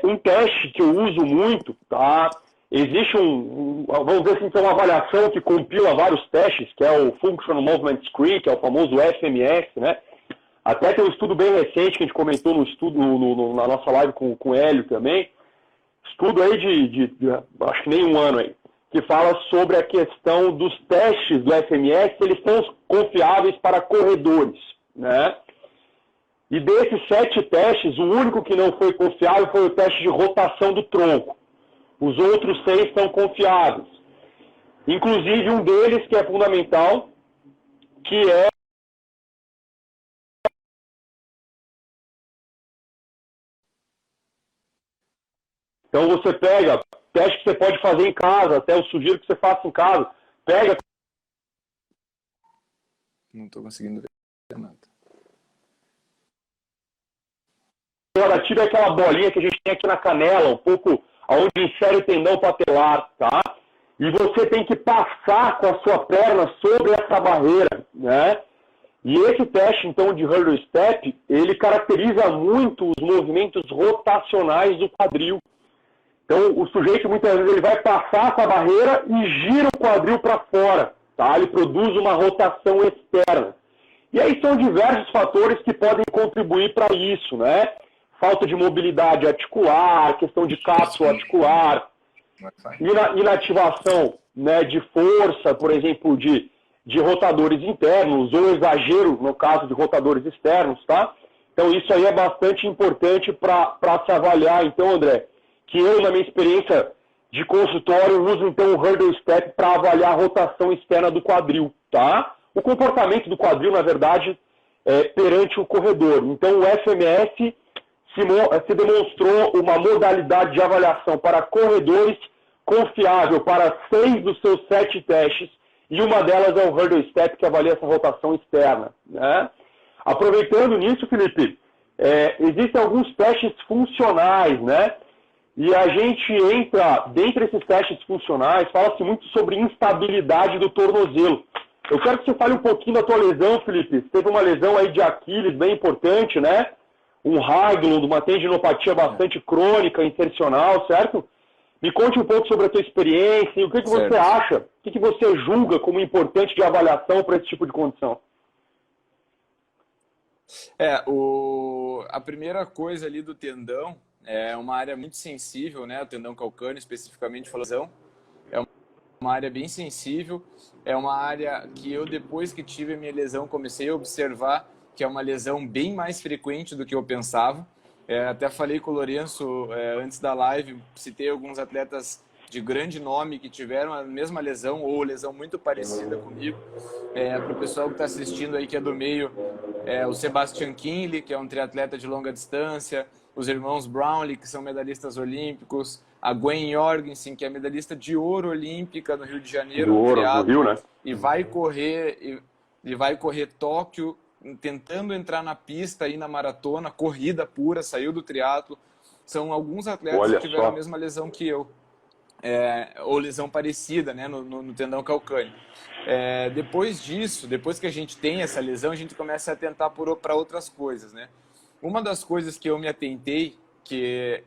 A: Um teste que eu uso muito, tá? Existe vamos dizer assim, uma avaliação que compila vários testes, que é o Functional Movement Screen, que é o famoso FMS, né? Até tem um estudo bem recente que a gente comentou no estudo, na nossa live com o Hélio também, estudo aí de acho que nem um ano aí, que fala sobre a questão dos testes do FMS, eles são confiáveis para corredores, né? E desses 7 testes, o único que não foi confiável foi o teste de rotação do tronco. Os outros 6 são confiáveis. Inclusive um deles que é fundamental, que é então você pega, teste que você pode fazer em casa, até eu sugiro que você faça em casa, pega.
B: Não estou conseguindo ver nada.
A: Tira aquela bolinha que a gente tem aqui na canela, um pouco aonde insere o tendão patelar, tá? E você tem que passar com a sua perna sobre essa barreira, né? E esse teste, então, de hurdle step, ele caracteriza muito os movimentos rotacionais do quadril. Então, o sujeito, muitas vezes, ele vai passar com a barreira e gira o quadril para fora, tá? Ele produz uma rotação externa. E aí são diversos fatores que podem contribuir para isso, né? Falta de mobilidade articular, questão de cápsula articular, inativação, né, de força, por exemplo, de rotadores internos, ou exagero no caso de rotadores externos, tá? Então isso aí é bastante importante para se avaliar. Então, André, que eu, na minha experiência de consultório, uso então o hurdle step para avaliar a rotação externa do quadril, tá? O comportamento do quadril, na verdade, perante o corredor. Então o FMS se demonstrou uma modalidade de avaliação para corredores confiável para 6 dos seus 7 testes, e uma delas é o hurdle step, que avalia essa rotação externa, né? Aproveitando nisso, Felipe, existem alguns testes funcionais, né? E a gente entra, dentre esses testes funcionais, fala-se muito sobre instabilidade do tornozelo. Eu quero que você fale um pouquinho da tua lesão, Felipe. Você teve uma lesão aí de Aquiles bem importante, né? Um Haglund, uma tendinopatia bastante crônica, insercional, certo? Me conte um pouco sobre a tua experiência e o que você acha, o que você julga como importante de avaliação para esse tipo de condição.
B: A primeira coisa ali do tendão é uma área muito sensível, né? O tendão calcâneo, especificamente falando, é uma área bem sensível, é uma área que eu, depois que tive a minha lesão, comecei a observar que é uma lesão bem mais frequente do que eu pensava. Até falei com o Lourenço antes da live, citei alguns atletas de grande nome que tiveram a mesma lesão ou lesão muito parecida comigo. Para o pessoal que está assistindo aí, que é do meio, o Sebastian Kinley, que é um triatleta de longa distância, os irmãos Brownlee, que são medalhistas olímpicos, a Gwen Jorgensen, que é medalhista de ouro olímpica no Rio de Janeiro,
A: do ouro, no Rio, né?
B: E vai correr Tóquio, tentando entrar na pista aí na maratona, corrida pura, saiu do triatlo. São alguns atletas que tiveram a mesma lesão que eu, ou lesão parecida, né, no tendão calcâneo. Depois disso, depois que a gente tem essa lesão, a gente começa a atentar para outras coisas, né? Uma das coisas que eu me atentei, que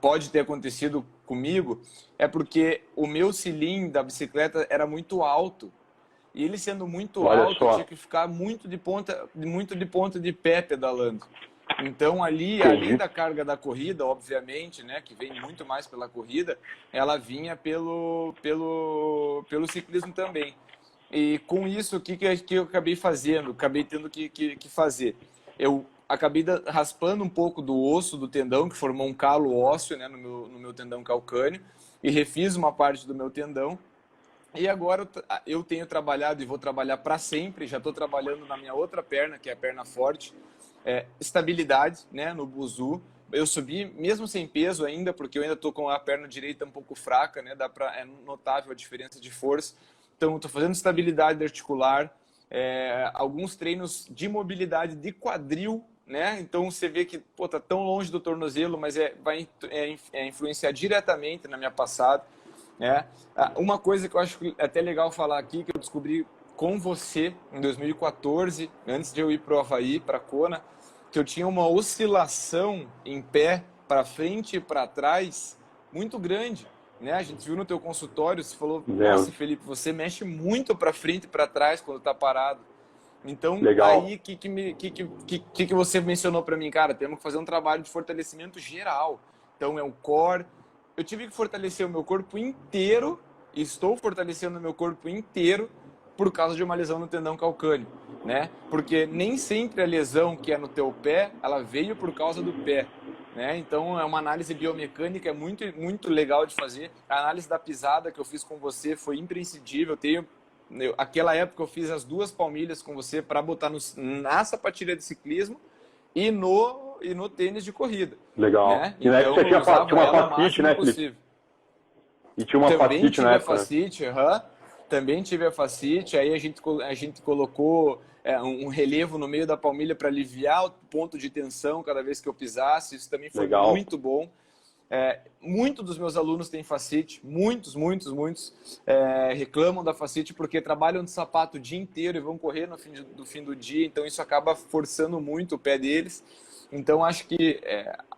B: pode ter acontecido comigo, é porque o meu cilindro da bicicleta era muito alto. E ele sendo muito alto, eu tinha que ficar muito de ponta de pé pedalando. Então ali, além da carga da corrida, obviamente, né, que vem muito mais pela corrida, ela vinha pelo ciclismo também. E com isso, o que eu acabei fazendo? Acabei tendo que fazer. Eu acabei raspando um pouco do osso do tendão, que formou um calo ósseo, né, no meu tendão calcâneo, e refiz uma parte do meu tendão. E agora eu tenho trabalhado e vou trabalhar para sempre, já estou trabalhando na minha outra perna, que é a perna forte, estabilidade, né, no buzu. Eu subi, mesmo sem peso ainda, porque eu ainda estou com a perna direita um pouco fraca, né, é notável a diferença de força. Então, estou fazendo estabilidade articular, alguns treinos de mobilidade de quadril, né? Então, você vê que está tão longe do tornozelo, mas vai influenciar diretamente na minha passada. Uma coisa que eu acho até legal falar aqui, que eu descobri com você em 2014, antes de eu ir para o Havaí, para Kona, que eu tinha uma oscilação em pé para frente e para trás muito grande, né? A gente viu no teu consultório, você falou, nossa, Felipe, você mexe muito para frente e para trás quando está parado. Então,
A: Legal.
B: aí que você mencionou para mim, cara, temos que fazer um trabalho de fortalecimento geral. Então, é o core. Eu tive que fortalecer o meu corpo inteiro, e estou fortalecendo o meu corpo inteiro por causa de uma lesão no tendão calcâneo, né? Porque nem sempre a lesão que é no teu pé, ela veio por causa do pé, né? Então, é uma análise biomecânica, é muito legal de fazer. A análise da pisada que eu fiz com você foi imprescindível. Aquela época eu fiz as 2 palmilhas com você para botar na sapatilha de ciclismo e no tênis de corrida.
A: Legal.
B: Né?
A: E na
B: então,
A: época você tinha uma fascite, né, Felipe?
B: Possível.
A: E tinha uma
B: Também
A: fascite
B: tive
A: na
B: a
A: época,
B: fascite, também tive a fascite, aí a gente colocou um relevo no meio da palmilha para aliviar o ponto de tensão cada vez que eu pisasse, isso também foi
A: Legal.
B: muito bom. Muitos dos meus alunos têm fascite, muitos reclamam da fascite porque trabalham de sapato o dia inteiro e vão correr no fim do dia, então isso acaba forçando muito o pé deles. Então acho que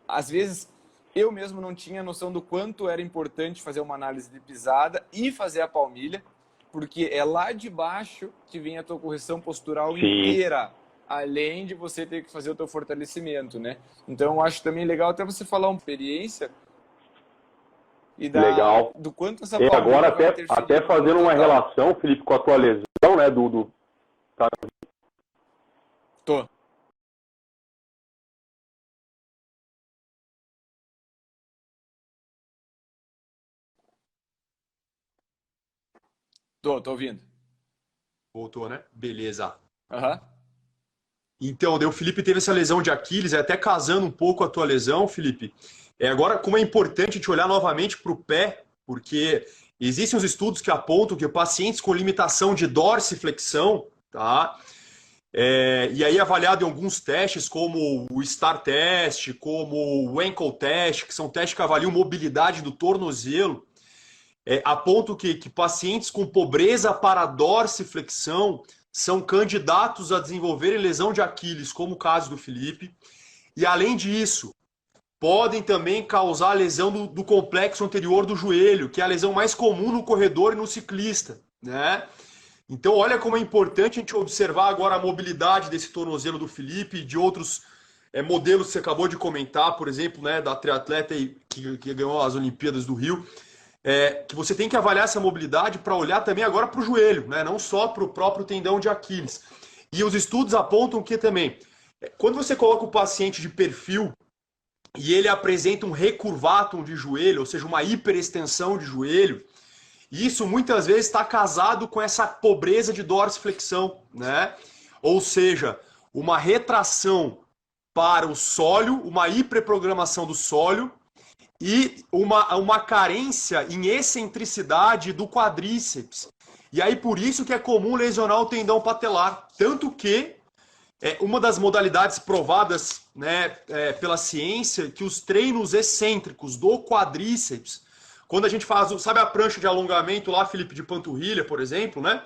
B: às vezes eu mesmo não tinha noção do quanto era importante fazer uma análise de pisada e fazer a palmilha, porque é lá de baixo que vem a tua correção postural
A: Sim.
B: inteira, além de você ter que fazer o teu fortalecimento, né? Então, eu acho também legal até você falar uma experiência e
A: Legal.
B: do quanto essa
A: E
B: palmilha
A: agora
B: vai
A: até fazendo uma relação, Felipe, com a tua lesão, né, tá?
B: Tô. Tô ouvindo.
D: Voltou, né? Beleza.
B: Aham.
D: Então, daí o Felipe teve essa lesão de Aquiles, até casando um pouco a tua lesão, Felipe. Agora, como é importante a gente olhar novamente para o pé, porque existem os estudos que apontam que pacientes com limitação de dorsiflexão, tá? E aí avaliado em alguns testes, como o STAR test, como o ankle test, que são testes que avaliam mobilidade do tornozelo, apontam que pacientes com pobreza para dorsiflexão são candidatos a desenvolverem lesão de Aquiles, como o caso do Felipe. E além disso, podem também causar lesão do complexo anterior do joelho, que é a lesão mais comum no corredor e no ciclista, né? Então, olha como é importante a gente observar agora a mobilidade desse tornozelo do Felipe e de outros modelos que você acabou de comentar, por exemplo, né, da triatleta que ganhou as Olimpíadas do Rio. Que você tem que avaliar essa mobilidade para olhar também agora para o joelho, né? Não só para o próprio tendão de Aquiles. E os estudos apontam que também, quando você coloca o paciente de perfil e ele apresenta um recurvatum de joelho, ou seja, uma hiperextensão de joelho, isso muitas vezes está casado com essa pobreza de dorsiflexão, né? Ou seja, uma retração para o sólio, uma hiperprogramação do sólio, e uma carência em excentricidade do quadríceps. E aí por isso que é comum lesionar o tendão patelar. Tanto que uma das modalidades provadas, né, pela ciência, que os treinos excêntricos do quadríceps, quando a gente faz, sabe a prancha de alongamento lá, Felipe, de panturrilha, por exemplo, né?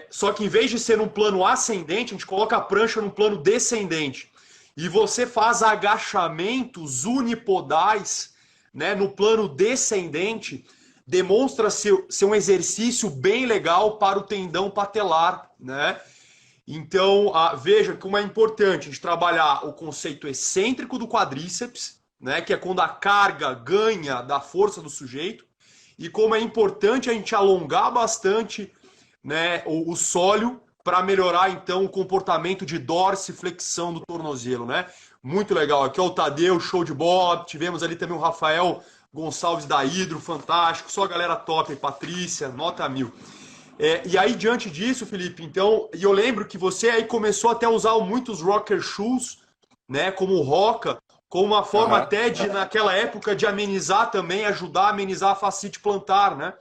D: Só que em vez de ser num plano ascendente, a gente coloca a prancha num plano descendente. E você faz agachamentos unipodais, né, no plano descendente, demonstra ser um exercício bem legal para o tendão patelar, né? Então, veja como é importante a gente trabalhar o conceito excêntrico do quadríceps, né, que é quando a carga ganha da força do sujeito, e como é importante a gente alongar bastante, né, o sólio para melhorar, então, o comportamento de dorsiflexão do tornozelo, né? Muito legal. Aqui é o Tadeu, show de bola. Tivemos ali também o Rafael Gonçalves da Hidro, fantástico. Só a galera top, Patrícia, nota 1000. E aí, diante disso, Felipe, então, e eu lembro que você aí começou até a usar muitos rocker shoes, né, como o Roca, como uma forma até de, naquela época, de amenizar também, ajudar a amenizar a fascite plantar, né?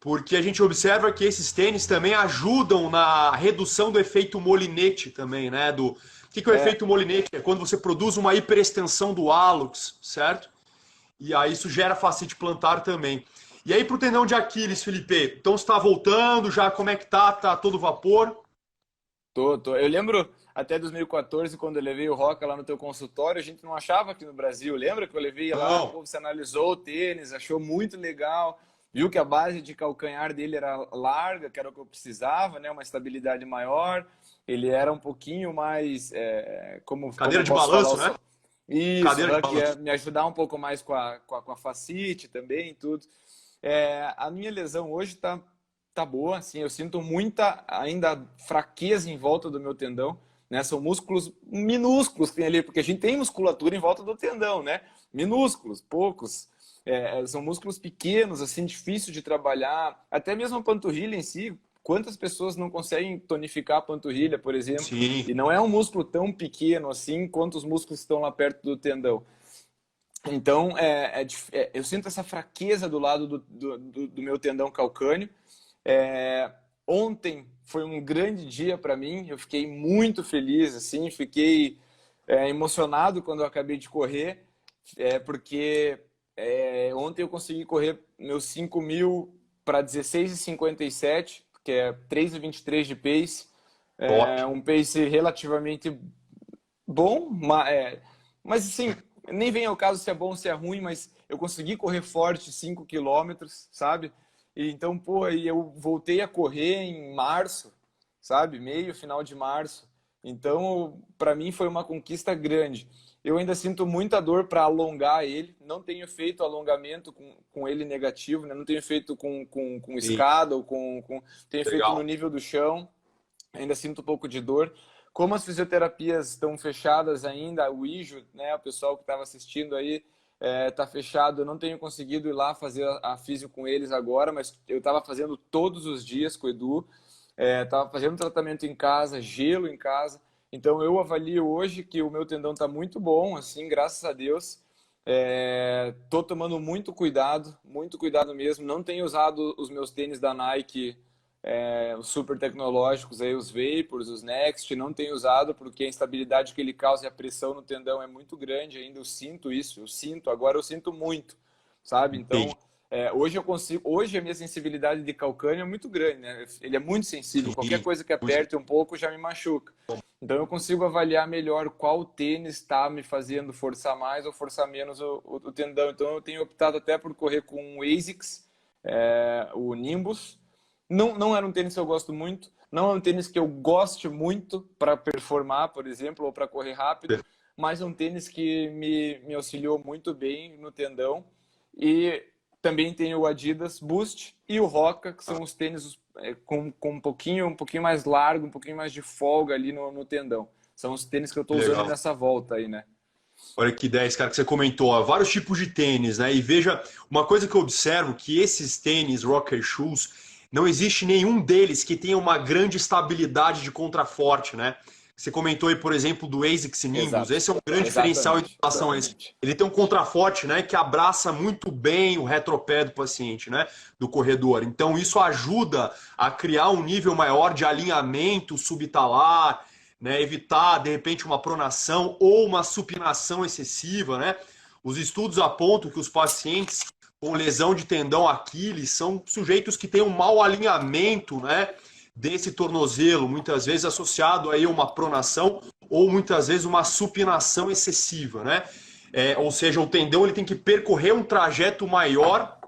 D: Porque a gente observa que esses tênis também ajudam na redução do efeito molinete também, né? O que é o efeito molinete? É quando você produz uma hiperextensão do hálux, certo? E aí isso gera fascite plantar também. E aí pro tendão de Aquiles, Felipe, então você está voltando, já como é que tá? Tá todo vapor?
B: Tô. Eu lembro até 2014, quando eu levei o Roca lá no teu consultório, a gente não achava aqui no Brasil. Lembra que eu levei lá, você analisou o tênis, achou muito legal. viu que a base de calcanhar dele era larga, que era o que eu precisava, né? Uma estabilidade maior. Ele era um pouquinho mais, como
D: Cadeira
B: eu
D: de
B: posso falar,
D: balanço, né?
B: isso,
D: Cadeira de
B: que ia
D: balanço.
B: me ajudar um pouco mais com a fascite também, tudo. A minha lesão hoje tá boa, assim, eu sinto muita ainda fraqueza em volta do meu tendão, né? São músculos minúsculos que tem ali, porque a gente tem musculatura em volta do tendão, né? Minúsculos, poucos. São músculos pequenos, assim, difícil de trabalhar. Até mesmo a panturrilha em si, quantas pessoas não conseguem tonificar a panturrilha, por exemplo?
D: Sim,
B: E não é um músculo tão pequeno assim quanto os músculos que estão lá perto do tendão. Então, eu sinto essa fraqueza do lado do meu tendão calcâneo. É, Ontem foi um grande dia para mim, eu fiquei muito feliz, assim, fiquei emocionado quando eu acabei de correr, porque ontem eu consegui correr meus 5.000 para 16,57, que é 3,23 de pace,
D: top.
B: um pace relativamente bom, mas assim, nem vem ao caso se é bom ou se é ruim, mas eu consegui correr forte 5 quilômetros, sabe? E então, pô, aí eu voltei a correr em março, sabe? Meio, final de março. Então, para mim foi uma conquista grande. Eu ainda sinto muita dor para alongar ele, não tenho feito alongamento com ele negativo, né? Não tenho feito com
D: Sim,
B: escada ou tenho feito no
D: legal.
B: nível do chão, ainda sinto um pouco de dor. Como as fisioterapias estão fechadas ainda, o IJO, né, o pessoal que estava assistindo aí, está fechado, eu não tenho conseguido ir lá fazer a físio com eles agora, mas eu estava fazendo todos os dias com o Edu, estava fazendo tratamento em casa, gelo em casa, então eu avalio hoje que o meu tendão está muito bom, assim, graças a Deus. Tô tomando muito cuidado mesmo. Não tenho usado os meus tênis da Nike, os super tecnológicos, aí, os Vapors, os Next, não tenho usado porque a instabilidade que ele causa e a pressão no tendão é muito grande ainda. Eu sinto isso, agora eu sinto muito, sabe?
D: Entendi.
B: Então, hoje a minha sensibilidade de calcânio é muito grande, né? Ele é muito sensível, qualquer
D: Sim,
B: coisa que
D: muito
B: aperte um pouco já me machuca. Então eu consigo avaliar melhor qual tênis está me fazendo forçar mais ou forçar menos o tendão. Então eu tenho optado até por correr com o ASICS, o Nimbus. Não era um tênis que eu gosto muito, não é um tênis que eu goste muito para performar, por exemplo, ou para correr rápido, mas é um tênis que me auxiliou muito bem no tendão. E também tem o Adidas Boost e o Roca, que são os tênis com um pouquinho mais largo, um pouquinho mais de folga ali no tendão. São os tênis que eu estou usando
D: legal.
B: nessa volta aí, né?
D: Olha que 10, cara, que você comentou, ó, vários tipos de tênis, né? E veja, uma coisa que eu observo que esses tênis Rocker Shoes, não existe nenhum deles que tenha uma grande estabilidade de contraforte, né? Você comentou aí, por exemplo, do ASICS Nimbus,
B: Exato.
D: esse é um grande diferencial em
B: Exatamente.
D: relação a isso.
B: Exatamente.
D: Ele tem um contraforte, né, que abraça muito bem o retropé do paciente, né, do corredor. Então isso ajuda a criar um nível maior de alinhamento subtalar, né, evitar de repente uma pronação ou uma supinação excessiva, né? Os estudos apontam que os pacientes com lesão de tendão Aquiles são sujeitos que têm um mau alinhamento, né, desse tornozelo, muitas vezes associado aí a uma pronação ou muitas vezes uma supinação excessiva, né? Ou seja, o tendão ele tem que percorrer um trajeto maior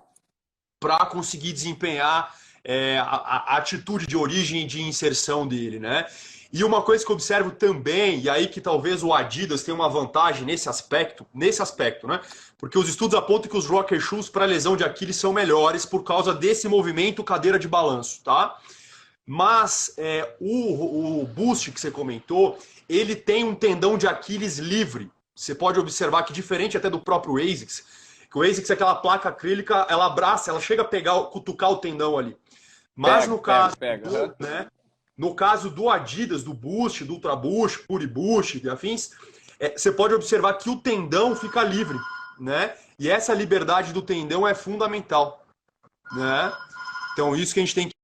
D: para conseguir desempenhar a atitude de origem e de inserção dele, né? E uma coisa que eu observo também, e aí que talvez o Adidas tenha uma vantagem nesse aspecto, né? Porque os estudos apontam que os rocker shoes para lesão de Aquiles são melhores por causa desse movimento cadeira de balanço, tá? Mas o Boost que você comentou, ele tem um tendão de Aquiles livre. Você pode observar que diferente até do próprio ASICS, que o ASICS é aquela placa acrílica, ela abraça, ela chega a pegar, cutucar o tendão ali. Mas
B: Pega,
D: no
B: pega,
D: caso
B: pega. Uhum.
D: né, no caso do Adidas, do Boost, do Ultra Boost, Pure Boost e afins, você pode observar que o tendão fica livre, né? E essa liberdade do tendão é fundamental, né? Então isso que a gente tem que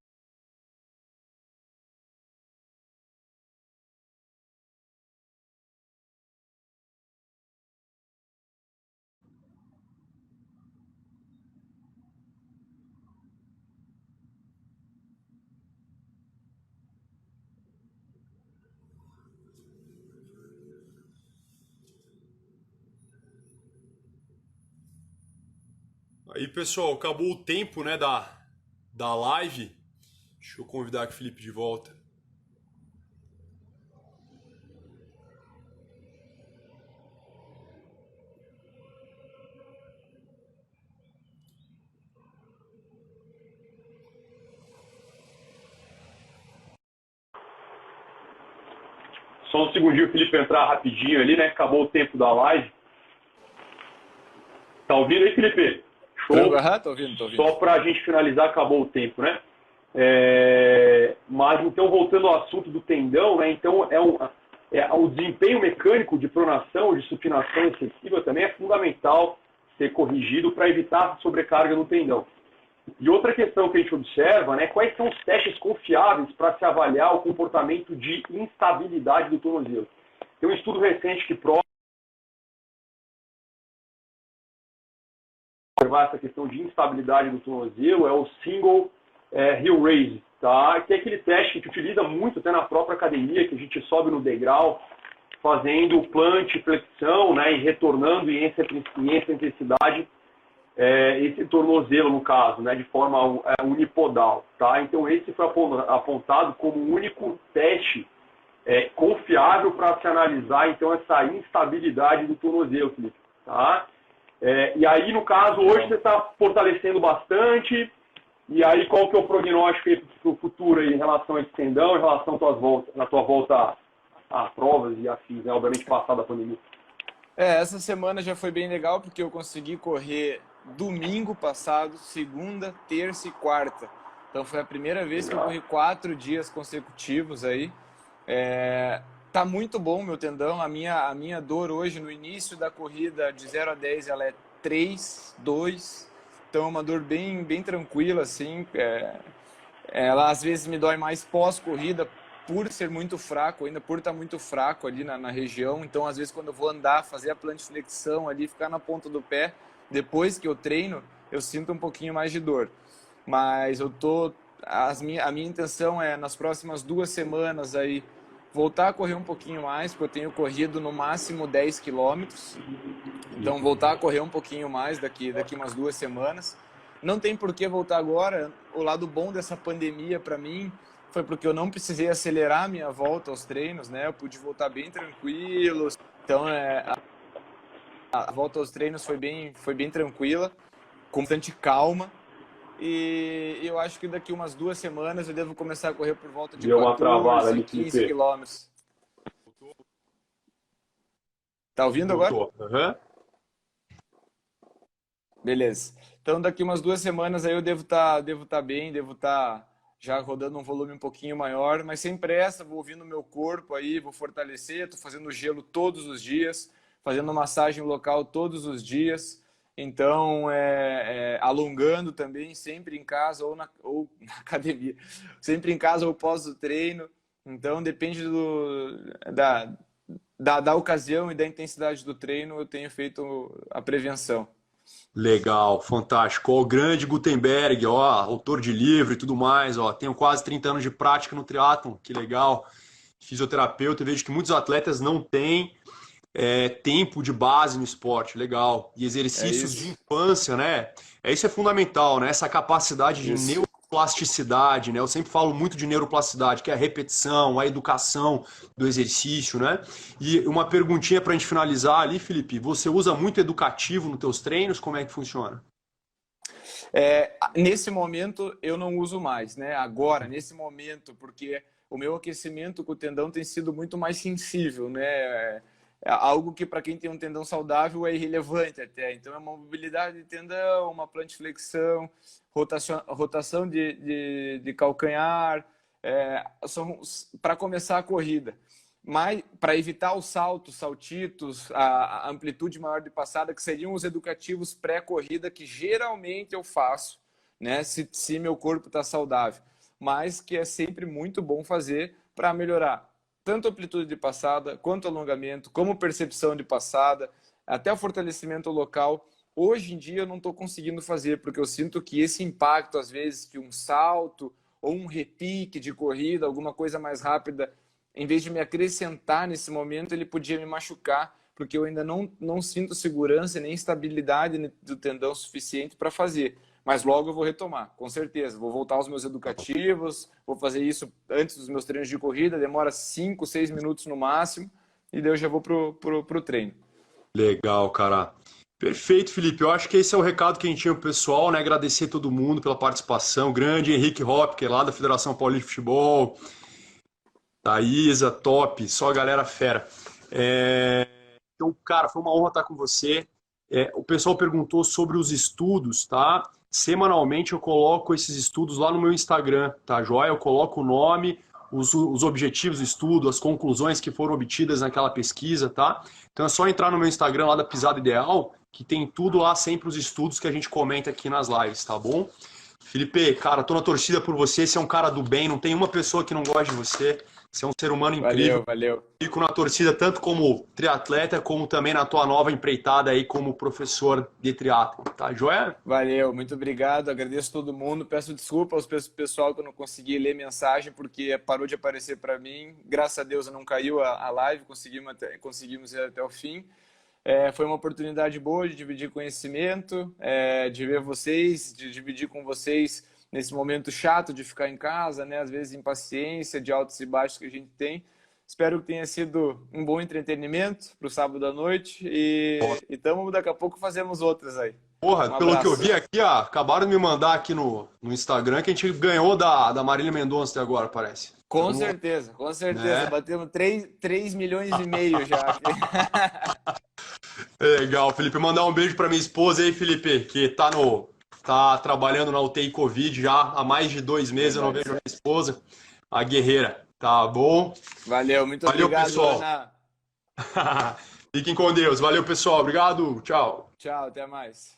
D: Aí, pessoal, acabou o tempo, né, da live. Deixa eu convidar aqui o Felipe de volta.
A: Só um segundinho, o Felipe entrar rapidinho ali, né? Acabou o tempo da live. Tá ouvindo aí, Felipe? Show.
B: Tô ouvindo.
A: Só para a gente finalizar, acabou o tempo, né? Mas então, voltando ao assunto do tendão, né? Então, o desempenho mecânico de pronação, de supinação excessiva também é fundamental ser corrigido para evitar a sobrecarga no tendão. E outra questão que a gente observa, né? Quais são os testes confiáveis para se avaliar o comportamento de instabilidade do tornozelo? Tem um estudo recente que prova essa questão de instabilidade do tornozelo, é o Single Heel Raise, tá? Que é aquele teste que a gente utiliza muito até na própria academia, que a gente sobe no degrau, fazendo plant, flexão, né? E retornando em excentricidade esse tornozelo, no caso, né? De forma unipodal, tá? Então esse foi apontado como o único teste confiável para se analisar, então, essa instabilidade do tornozelo, Felipe, tá? E aí, no caso, hoje você está fortalecendo bastante. E aí, qual que é o prognóstico para o futuro aí, em relação a esse tendão, em relação à tua volta a provas e afins, né? Obviamente, passada a pandemia.
B: Essa semana já foi bem legal, porque eu consegui correr domingo passado, segunda, terça e quarta. Então, foi a primeira vez que eu corri 4 dias consecutivos aí. Tá muito bom meu tendão. A minha dor hoje, no início da corrida, de 0 a 10, ela é 3, 2. Então é uma dor bem, bem tranquila, assim. Ela às vezes me dói mais pós-corrida, por ser muito fraco, ainda por estar muito fraco ali na região. Então, às vezes, quando eu vou andar, fazer a plantiflexão ali, ficar na ponta do pé, depois que eu treino, eu sinto um pouquinho mais de dor. Mas a minha intenção é, nas próximas 2 semanas aí, voltar a correr um pouquinho mais, porque eu tenho corrido no máximo 10 quilômetros. Então, voltar a correr um pouquinho mais daqui umas 2 semanas. Não tem por que voltar agora. O lado bom dessa pandemia, para mim, foi porque eu não precisei acelerar a minha volta aos treinos, né? Eu pude voltar bem tranquilo. Então, a volta aos treinos foi bem tranquila, com bastante calma. E eu acho que daqui umas 2 semanas eu devo começar a correr por volta de 14, 15 quilômetros. Tá ouvindo agora?
D: Uhum.
B: Beleza. Então, daqui umas 2 semanas aí eu devo estar bem, devo estar já rodando um volume um pouquinho maior, mas sem pressa, vou ouvindo o meu corpo aí, vou fortalecer, estou fazendo gelo todos os dias, fazendo massagem local todos os dias. Então, alongando também, sempre em casa ou na academia, sempre em casa ou pós o treino. Então, depende da ocasião e da intensidade do treino, eu tenho feito a prevenção.
D: Legal, fantástico. Ó, o grande Gutenberg, ó, autor de livro e tudo mais, ó, tenho quase 30 anos de prática no triatlon, que legal. Fisioterapeuta, eu vejo que muitos atletas não têm tempo de base no esporte, legal. E exercícios de infância, né? Isso é fundamental, né? Essa capacidade de neuroplasticidade, né? Eu sempre falo muito de neuroplasticidade, que é a repetição, a educação do exercício, né? E uma perguntinha para a gente finalizar ali, Felipe. Você usa muito educativo nos teus treinos? Como é que funciona?
B: Nesse momento eu não uso mais, né? Agora, nesse momento, porque o meu aquecimento com o tendão tem sido muito mais sensível, né? Algo que para quem tem um tendão saudável é irrelevante até. Então é uma mobilidade de tendão, uma plantiflexão, rotação de calcanhar, para começar a corrida. Mas para evitar os saltitos, a amplitude maior de passada, que seriam os educativos pré-corrida, que geralmente eu faço, né? Se meu corpo está saudável. Mas que é sempre muito bom fazer para melhorar tanto a amplitude de passada, quanto alongamento, como percepção de passada, até o fortalecimento local. Hoje em dia eu não estou conseguindo fazer, porque eu sinto que esse impacto, às vezes, de um salto ou um repique de corrida, alguma coisa mais rápida, em vez de me acrescentar nesse momento, ele podia me machucar, porque eu ainda não sinto segurança nem estabilidade do tendão suficiente para fazer. Mas logo eu vou retomar, com certeza. Vou voltar aos meus educativos, vou fazer isso antes dos meus treinos de corrida, demora 5, 6 minutos no máximo, e daí eu já vou pro treino.
D: Legal, cara. Perfeito, Felipe. Eu acho que esse é o recado que a gente tinha pro pessoal, né? Agradecer todo mundo pela participação. Grande Henrique Hopker, lá da Federação Paulista de Futebol. Thaísa, top. Só a galera fera. Então, cara, foi uma honra estar com você. O pessoal perguntou sobre os estudos, tá? Semanalmente eu coloco esses estudos lá no meu Instagram, tá, joia? Eu coloco o nome, os objetivos do estudo, as conclusões que foram obtidas naquela pesquisa, tá? Então é só entrar no meu Instagram lá da Pisada Ideal, que tem tudo lá, sempre os estudos que a gente comenta aqui nas lives, tá bom? Felipe, cara, tô na torcida por você, você é um cara do bem, não tem uma pessoa que não gosta de você, você é um ser humano incrível.
B: Valeu.
D: Fico na torcida tanto como triatleta, como também na tua nova empreitada aí como professor de triatlo, tá joia?
B: Valeu, muito obrigado, agradeço todo mundo, peço desculpa aos pessoal que eu não consegui ler mensagem porque parou de aparecer para mim, graças a Deus não caiu a live, conseguimos ir até o fim. Foi uma oportunidade boa de dividir conhecimento, de ver vocês, de dividir com vocês nesse momento chato de ficar em casa, né? Às vezes impaciência, de altos e baixos que a gente tem. Espero que tenha sido um bom entretenimento para o sábado à noite e daqui a pouco fazemos outras aí.
D: Porra, pelo que eu vi aqui, acabaram de me mandar aqui no Instagram que a gente ganhou da Marília Mendonça até agora, parece.
B: Com certeza. Né? Batemos 3 milhões e meio já.
D: Legal, Felipe. Mandar um beijo para minha esposa aí, Felipe, que tá trabalhando na UTI Covid já há mais de 2 meses. Eu não vejo a minha esposa, a guerreira. Tá bom?
B: Valeu, muito obrigado,
D: pessoal.
B: Ana.
D: Fiquem com Deus. Valeu, pessoal. Obrigado. Tchau.
B: Tchau, até mais.